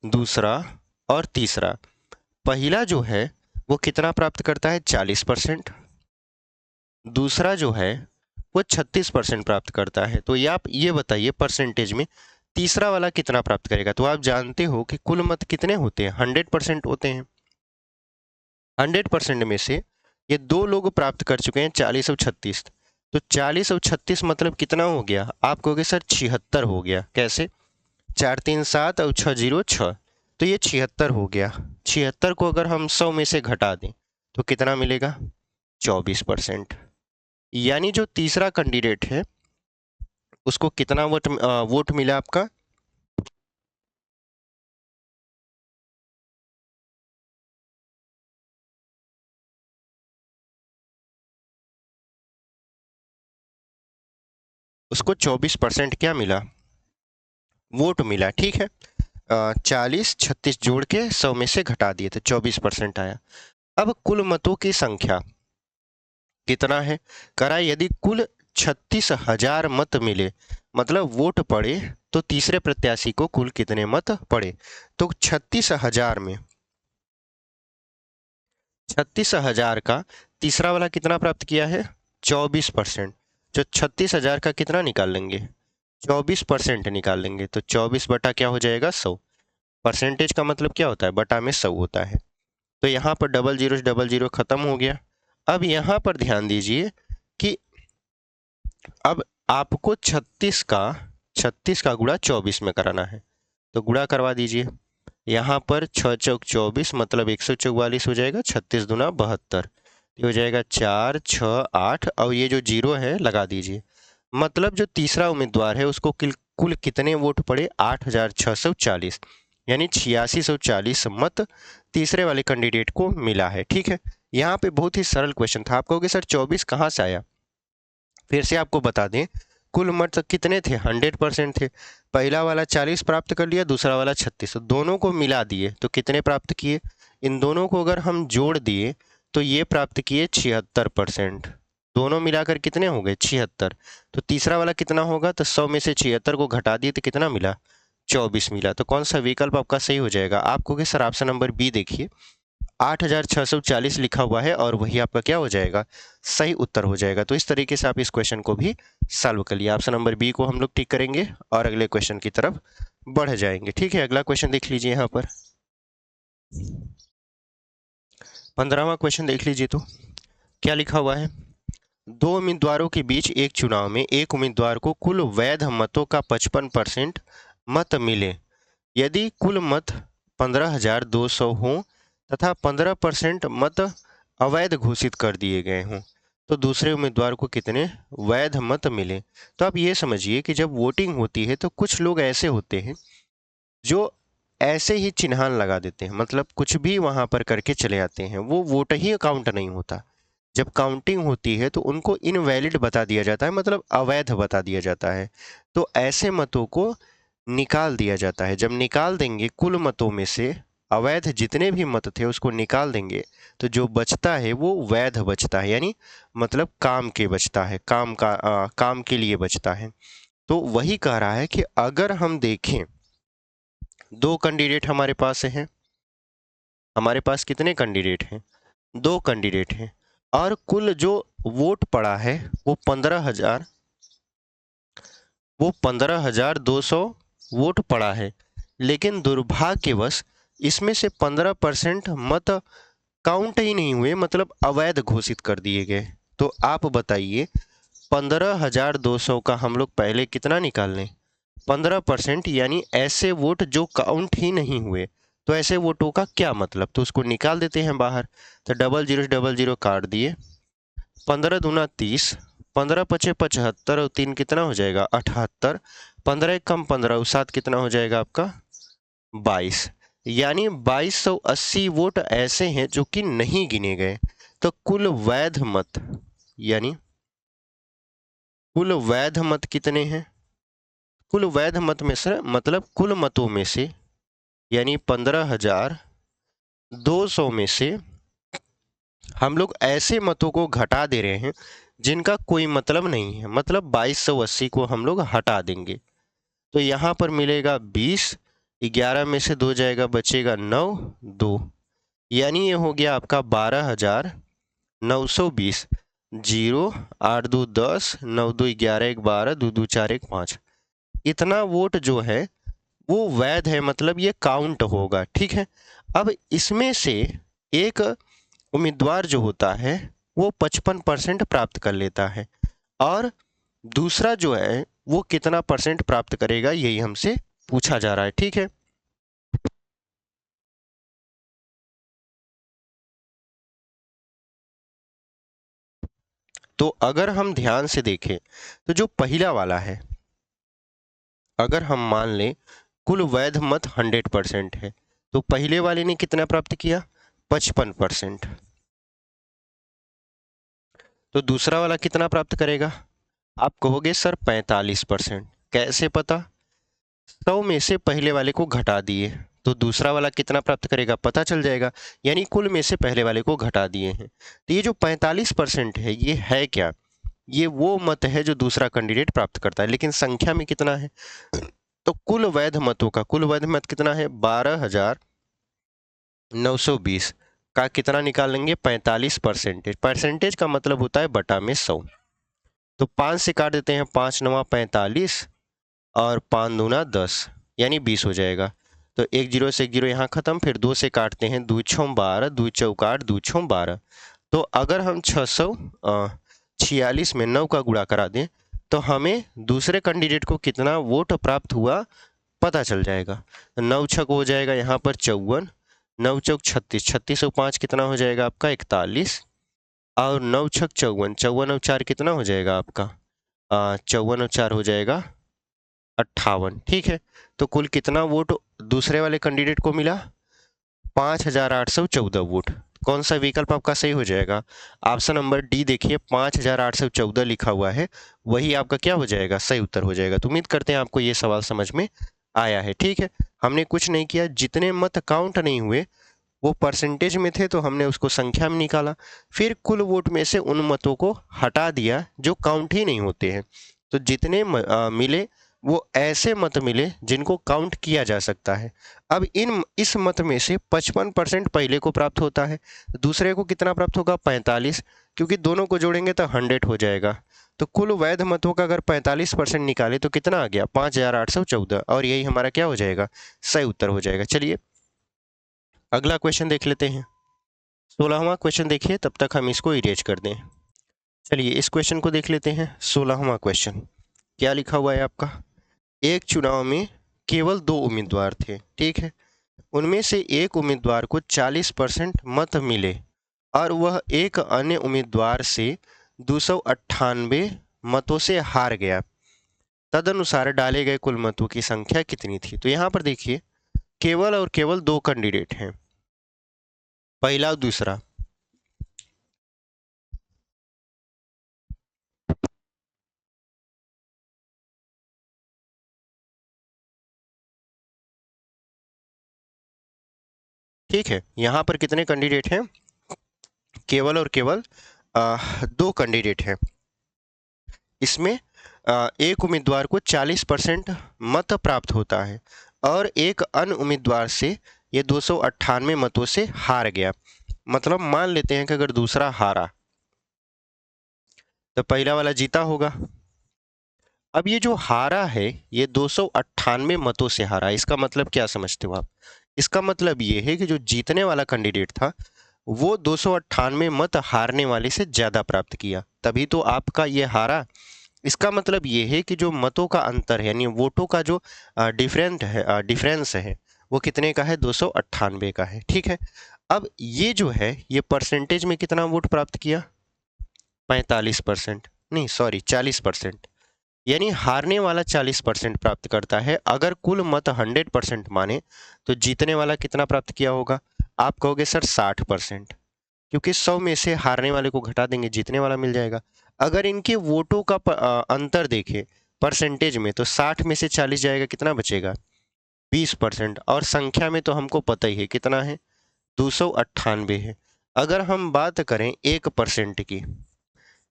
दूसरा और तीसरा। पहला जो है वो कितना प्राप्त करता है 40%, दूसरा जो है वो 36% प्राप्त करता है। तो ये आप ये बताइए परसेंटेज में तीसरा वाला कितना प्राप्त करेगा। तो आप जानते हो कि कुल मत कितने होते हैं, 100% होते हैं। 100% में से ये दो लोग प्राप्त कर चुके हैं 40 और 36। तो 40 और 36 मतलब कितना हो गया, आप कहोगे सर 76 हो गया। कैसे, 4 3 7 और 6 0 6, तो ये 76 हो गया। 76 को अगर हम 100 में से घटा दें तो कितना मिलेगा, 24%। यानी जो तीसरा कैंडिडेट है उसको कितना वोट मिला आपका, उसको 24% क्या मिला, वोट मिला। ठीक है, 40 36 जोड़ के 100 में से घटा दिए तो 24% आया। अब कुल मतों की संख्या कितना है, करा यदि कुल 36,000 मत मिले, मतलब वोट पड़े, तो तीसरे प्रत्याशी को कुल कितने मत पड़े। तो 36,000 में 36,000 का तीसरा वाला कितना प्राप्त किया है, 24%। जो 36,000 का कितना निकाल लेंगे, 24% निकाल लेंगे। तो 24 बटा क्या हो जाएगा, 100। परसेंटेज का मतलब क्या होता है, बटा में 100 होता है। तो यहाँ पर डबल जीरो खत्म हो गया। अब यहाँ पर ध्यान दीजिए कि अब आपको 36 का गुणा 24 में कराना है। तो गुणा करवा दीजिए। यहाँ पर 6 चौक 24 मतलब 144 हो जाएगा। 36 दूना 72, ये हो जाएगा 4 6 8, और ये जो जीरो है लगा दीजिए। मतलब जो तीसरा उम्मीदवार है उसको कुल कितने वोट पड़े, 8,640, यानी 8640 मत तीसरे वाले कैंडिडेट को मिला है। ठीक है, यहाँ पे बहुत ही सरल क्वेश्चन था। आप कहोगे सर 24 कहाँ से आया, फिर से आपको बता दें कुल मत कितने थे, 100% थे। पहला वाला 40 प्राप्त कर लिया, दूसरा वाला 36, दोनों को मिला दिए तो कितने प्राप्त किए, इन दोनों को अगर हम जोड़ दिए तो ये प्राप्त किए 76%। दोनों मिलाकर कितने हो गए, 76। तो तीसरा वाला कितना होगा, तो 100 में से 76 को घटा दिए तो कितना मिला, 24 मिला। तो कौन सा विकल्प आपका सही हो जाएगा, आपको सर ऑप्शन नंबर बी देखिए, 8,640 लिखा हुआ है और वही आपका क्या हो जाएगा, सही उत्तर हो जाएगा। तो इस तरीके से आप इस क्वेश्चन को भी सॉल्व कर लिया। ऑप्शन नंबर बी को हम लोग टिक करेंगे और अगले क्वेश्चन की तरफ बढ़ जाएंगे। ठीक है, अगला क्वेश्चन देख लीजिए। यहाँ पर 15वां क्वेश्चन देख लीजिए। तो क्या लिखा हुआ है, दो उम्मीदवारों के बीच एक चुनाव में एक उम्मीदवार को कुल वैध मतों का 55% मत मिले। यदि कुल मत 15,200 हों तथा 15% मत अवैध घोषित कर दिए गए हों तो दूसरे उम्मीदवार को कितने वैध मत मिले। तो आप ये समझिए कि जब वोटिंग होती है तो कुछ लोग ऐसे होते हैं जो ऐसे ही चिन्हान लगा देते हैं, मतलब कुछ भी वहां पर करके चले आते हैं, वो वोट ही काउंट नहीं होता। जब काउंटिंग होती है तो उनको इनवैलिड बता दिया जाता है, मतलब अवैध बता दिया जाता है। तो ऐसे मतों को निकाल दिया जाता है। जब निकाल देंगे कुल मतों में से अवैध जितने भी मत थे उसको निकाल देंगे तो जो बचता है वो वैध बचता है, यानी मतलब काम के बचता है, काम के लिए बचता है। तो वही कह रहा है कि अगर हम देखें दो कैंडिडेट हमारे पास हैं, हमारे पास कितने कैंडिडेट हैं, दो कैंडिडेट हैं, और कुल जो वोट पड़ा है वो 15,200 वोट पड़ा है। लेकिन दुर्भाग्यवश इसमें से 15% मत काउंट ही नहीं हुए, मतलब अवैध घोषित कर दिए गए। तो आप बताइए 15,200 का हम लोग पहले कितना निकाल लें, 15%, यानी ऐसे वोट जो काउंट ही नहीं हुए। तो ऐसे वोटों का क्या मतलब, तो उसको निकाल देते हैं बाहर। तो डबल जीरो काट दिए, 15 दूना 30, 15 पचे 75 और 3 कितना हो जाएगा 78, 15 कम 15 7 कितना हो जाएगा आपका 22, यानी 2280 वोट ऐसे हैं जो कि नहीं गिने गए। तो कुल वैध मत, यानी कुल वैध मत कितने हैं, कुल वैध मत में से मतलब कुल मतों में से, यानी 15,200 में से हम लोग ऐसे मतों को घटा दे रहे हैं जिनका कोई मतलब नहीं है, मतलब 2280 को हम लोग हटा देंगे। तो यहाँ पर मिलेगा 20, 11 में से 2 जाएगा बचेगा 9, 2, यानी ये हो गया आपका 12,920। 0, 8 2 10, 9 2 11, 1 12, 2 2 4 1 5। इतना वोट जो है वो वैध है, मतलब ये काउंट होगा, ठीक है। अब इसमें से एक उम्मीदवार जो होता है वो 55% प्राप्त कर लेता है, और दूसरा जो है वो कितना परसेंट प्राप्त करेगा, यही हमसे पूछा जा रहा है, ठीक है। तो अगर हम ध्यान से देखें तो जो पहला वाला है, अगर हम मान लें कुल वैध मत 100% है, तो पहले वाले ने कितना प्राप्त किया, 55%। तो दूसरा वाला कितना प्राप्त करेगा, आप कहोगे सर 45%। कैसे पता, 100 में से पहले वाले को घटा दिए तो दूसरा वाला कितना प्राप्त करेगा पता चल जाएगा, यानी कुल में से पहले वाले को घटा दिए हैं। तो ये जो 45% है ये है क्या, ये वो मत है जो दूसरा कैंडिडेट प्राप्त करता है, लेकिन संख्या में कितना है, तो कुल वैध मतों का कुल वैध मत कितना है, 12,920 का कितना निकाल लेंगे, 45%। परसेंटेज का मतलब होता है बटा में 100। तो 5 से काट देते हैं, 5 9 45 और 5 दूना 10, यानी 20 हो जाएगा। तो एक जीरो से एक जीरो यहाँ खत्म, फिर 2 से काटते हैं, 2 छः 12, 2 चौक 8, 2 छः 12। तो अगर हम 646 में 9 का गुणा करा दें तो हमें दूसरे कैंडिडेट को कितना वोट प्राप्त हुआ पता चल जाएगा। 9 छक हो जाएगा यहाँ पर 54, 9 चौक 36, 36 और 5 कितना हो जाएगा आपका 41, और 9 छक 54, 54 और 4 कितना हो जाएगा आपका 54 और 4 हो जाएगा 58, ठीक है। तो कुल कितना वोट दूसरे वाले कैंडिडेट को मिला, 5,814 वोट। कौन सा विकल्प आपका सही हो जाएगा, ऑप्शन नंबर डी देखिए, 5,814 लिखा हुआ है, वही आपका क्या हो जाएगा, सही उत्तर हो जाएगा। तो उम्मीद करते हैं आपको ये सवाल समझ में आया है, ठीक है। हमने कुछ नहीं किया, जितने मत काउंट नहीं हुए वो परसेंटेज में थे तो हमने उसको संख्या में निकाला, फिर कुल वोट में से उन मतों को हटा दिया जो काउंट ही नहीं होते हैं। तो जितने मिले वो ऐसे मत मिले जिनको काउंट किया जा सकता है। अब इस मत में से 55% पहले को प्राप्त होता है, दूसरे को कितना प्राप्त होगा, 45, क्योंकि दोनों को जोड़ेंगे तो 100 हो जाएगा। तो कुल वैध मतों का अगर 45% निकाले तो कितना आ गया, 5,814, और यही हमारा क्या हो जाएगा, सही उत्तर हो जाएगा। चलिए अगला क्वेश्चन देख लेते हैं। 16वां क्वेश्चन देखिए, तब तक हम इसको इरेज कर दें। चलिए इस क्वेश्चन को देख लेते हैं। 16वां क्वेश्चन क्या लिखा हुआ है आपका, एक चुनाव में केवल 2 उम्मीदवार थे, ठीक है। उनमें से एक उम्मीदवार को 40% मत मिले और वह एक अन्य उम्मीदवार से 298 मतों से हार गया। तदनुसार डाले गए कुल मतों की संख्या कितनी थी। तो यहाँ पर देखिए केवल और केवल 2 कैंडिडेट हैं, पहला और दूसरा। ठीक है, यहाँ पर कितने कैंडिडेट हैं, केवल और केवल 2 कैंडिडेट हैं। इसमें एक उम्मीदवार को 40% मत प्राप्त होता है और एक अन्य उम्मीदवार से ये 298 मतों से हार गया। मतलब मान लेते हैं कि अगर दूसरा हारा तो पहला वाला जीता होगा। अब ये जो हारा है ये 298 मतों से हारा, इसका मतलब क्या समझते हो आप, इसका मतलब ये है कि जो जीतने वाला कैंडिडेट था वो 298 मत हारने वाले से ज़्यादा प्राप्त किया, तभी तो आपका ये हारा। इसका मतलब ये है कि जो मतों का अंतर है, यानी वोटों का जो डिफरेंस है वो कितने का है, 298 का है, ठीक है। अब ये जो है ये परसेंटेज में कितना वोट प्राप्त किया, 45%, नहीं सॉरी 40%, यानी हारने वाला 40% प्राप्त करता है। अगर कुल मत 100% माने तो जीतने वाला कितना प्राप्त किया होगा, आप कहोगे सर 60%, क्योंकि 100 में से हारने वाले को घटा देंगे, जीतने वाला मिल जाएगा। अगर इनके वोटों का अंतर देखें परसेंटेज में तो 60 में से 40 जाएगा, कितना बचेगा, 20%। और संख्या में तो हमको पता ही है कितना है, 298 है। अगर हम बात करें 1% की,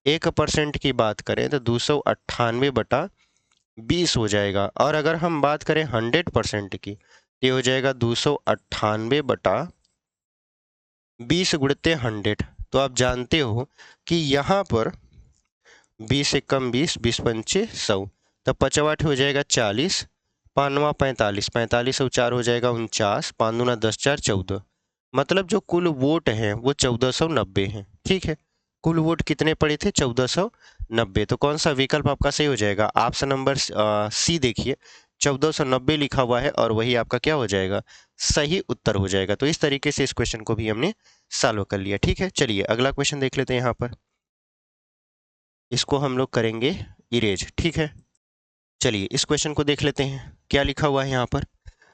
1% की बात करें तो 298 बटा 20 हो जाएगा। और अगर हम बात करें 100% की तो ये हो जाएगा 298 बटा 20 गुणित 100, तो आप जानते हो कि यहाँ पर 20 एक कम 20, 20 पंचे 100, तब 5 हो जाएगा 40, 5 45, 45 और 4 हो जाएगा 49, 5 दूना 10, 4 14। मतलब जो कुल वोट हैं वो 1490 हैं। ठीक है, कुल वोट कितने पड़े थे? 1490। तो कौन सा विकल्प आपका सही हो जाएगा? ऑप्शन नंबर सी देखिए, 1490 लिखा हुआ है और वही आपका क्या हो जाएगा? सही उत्तर हो जाएगा। तो इस तरीके से इस क्वेश्चन को भी हमने सॉल्व कर लिया। ठीक है, चलिए अगला क्वेश्चन देख लेते हैं। यहाँ पर इसको हम लोग करेंगे इरेज। ठीक है, चलिए इस क्वेश्चन को देख लेते हैं। क्या लिखा हुआ है यहाँ पर?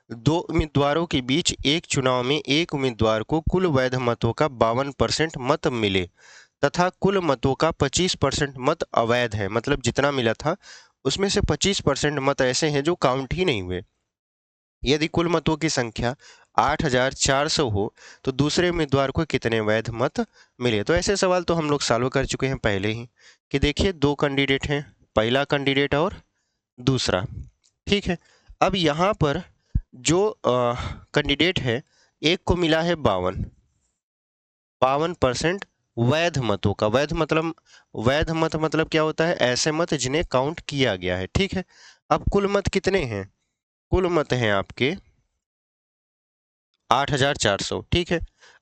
दो उम्मीदवारों के बीच एक चुनाव में एक उम्मीदवार को कुल वैध मतों का 52% मत मिले तथा कुल मतों का 25% मत अवैध है। मतलब जितना मिला था उसमें से 25% मत ऐसे हैं जो काउंट ही नहीं हुए। यदि कुल मतों की संख्या 8400 हो तो दूसरे उम्मीदवार को कितने वैध मत मिले? तो ऐसे सवाल तो हम लोग सॉल्व कर चुके हैं पहले ही, कि देखिए दो कैंडिडेट हैं, पहला कैंडिडेट और दूसरा। ठीक है, अब यहाँ पर जो कैंडिडेट है, एक को मिला है 52% वैध मतों का। वैध मत मतलब क्या होता है? ऐसे मत जिन्हें काउंट किया गया है। ठीक है, अब कुल मत कितने हैं? कुल मत हैं आपके 8400। ठीक है,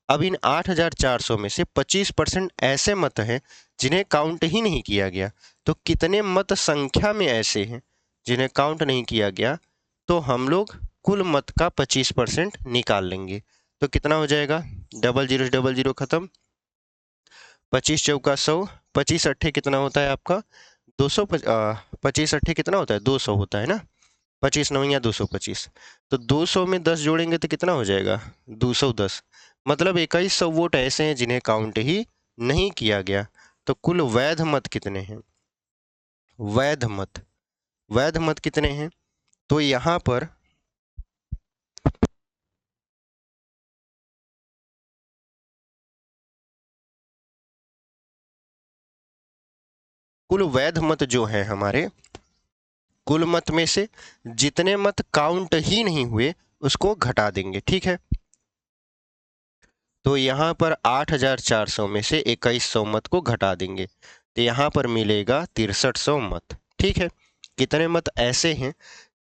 अब इन 8400 में से 25% ऐसे मत हैं जिन्हें काउंट ही नहीं किया गया। तो कितने मत संख्या में ऐसे हैं जिन्हें काउंट नहीं किया गया? तो हम लोग कुल मत का 25% निकाल लेंगे। तो कितना हो जाएगा? डबल जीरो खत्म, 25 चौका 100, 25 अट्ठे कितना होता है आपका? 200। 25 अट्ठे कितना होता है? 200 होता है ना। 25 नवैया 225। तो 200 में 10 जोड़ेंगे तो कितना हो जाएगा? 210। मतलब 2100 वोट ऐसे हैं जिन्हें काउंट ही नहीं किया गया। तो कुल वैध मत कितने हैं? वैध मत कितने हैं? तो यहाँ पर कुल वैध मत जो है हमारे, कुल मत में से जितने मत काउंट ही नहीं हुए उसको घटा देंगे। ठीक है, तो यहाँ पर 8400 में से 2100 मत को घटा देंगे तो यहाँ पर मिलेगा 6300 मत। ठीक है, कितने मत ऐसे हैं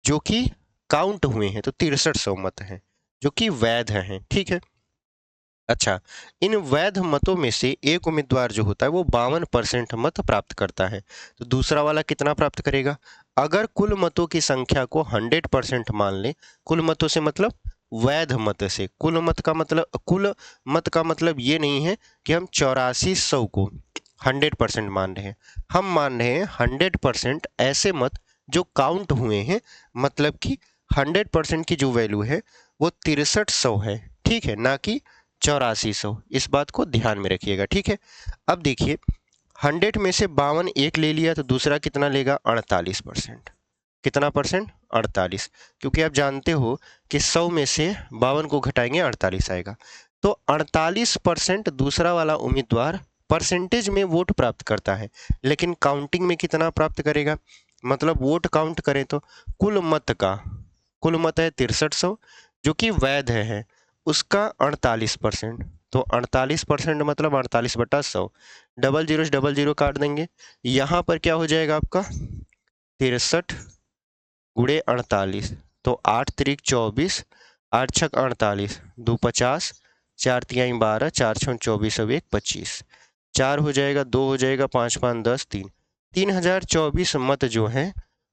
जो कि काउंट हुए हैं? तो 6300 मत हैं जो कि वैध हैं। ठीक है, अच्छा, इन वैध मतों में से एक उम्मीदवार जो होता है वो 52% मत प्राप्त करता है, तो दूसरा वाला कितना प्राप्त करेगा? अगर कुल मतों की संख्या को 100% मान लें, कुल मतों से मतलब वैध मत से, कुल मत का मतलब ये नहीं है कि हम 8400 को 100% मान रहे हैं, हम मान रहे हैं 100% ऐसे मत जो काउंट हुए हैं। मतलब कि 100% की जो वैल्यू है वो 6300 है। ठीक है, ना कि 8400। इस बात को ध्यान में रखिएगा। ठीक है, अब देखिए 100 में से 52 एक ले लिया तो दूसरा कितना लेगा? 48%। कितना परसेंट? 48। क्योंकि आप जानते हो कि 100 में से 52 को घटाएंगे 48 आएगा। तो 48% दूसरा वाला उम्मीदवार परसेंटेज में वोट प्राप्त करता है, लेकिन काउंटिंग में कितना प्राप्त करेगा? मतलब वोट काउंट करें तो कुल मत है 6300 जो कि वैध है, उसका 48%। तो 48% मतलब 48/100, डबल जीरो काट देंगे। यहाँ पर क्या हो जाएगा आपका? 63 गुणे 48, तो 8 त्रिक 24, 8 छक 48, 2 50, 4 तिहाई 12, 4 छक 24 और 1 25, 4 हो जाएगा, 2 हो जाएगा, 5 5 10, 3, 3024 मत जो हैं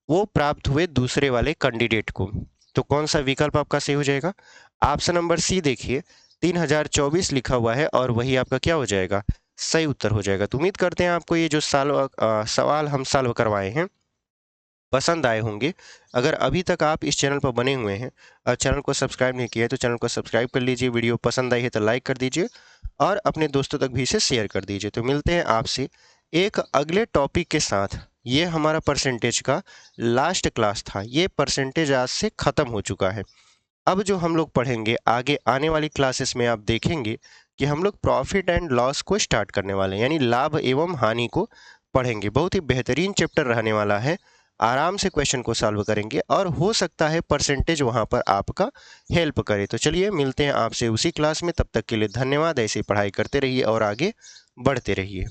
वो प्राप्त हुए दूसरे वाले कैंडिडेट को। तो कौन सा विकल्प आपका सही हो जाएगा? ऑप्शन नंबर सी देखिए, 3024 लिखा हुआ है और वही आपका क्या हो जाएगा? सही उत्तर हो जाएगा। तो उम्मीद करते हैं आपको ये जो सवाल हम सॉल्व करवाए हैं पसंद आए होंगे। अगर अभी तक आप इस चैनल पर बने हुए हैं और चैनल को सब्सक्राइब नहीं किया है तो चैनल को सब्सक्राइब कर लीजिए, वीडियो पसंद आई है तो लाइक कर दीजिए और अपने दोस्तों तक भी इसे शेयर कर दीजिए। तो मिलते हैं आपसे एक अगले टॉपिक के साथ। ये हमारा परसेंटेज का लास्ट क्लास था, ये परसेंटेज आज से ख़त्म हो चुका है। अब जो हम लोग पढ़ेंगे आगे आने वाली क्लासेस में, आप देखेंगे कि हम लोग प्रॉफिट एंड लॉस को स्टार्ट करने वाले हैं, यानी लाभ एवं हानि को पढ़ेंगे। बहुत ही बेहतरीन चैप्टर रहने वाला है, आराम से क्वेश्चन को सॉल्व करेंगे और हो सकता है परसेंटेज वहाँ पर आपका हेल्प करे। तो चलिए मिलते हैं आपसे उसी क्लास में, तब तक के लिए धन्यवाद। ऐसे ही पढ़ाई करते रहिए और आगे बढ़ते रहिए।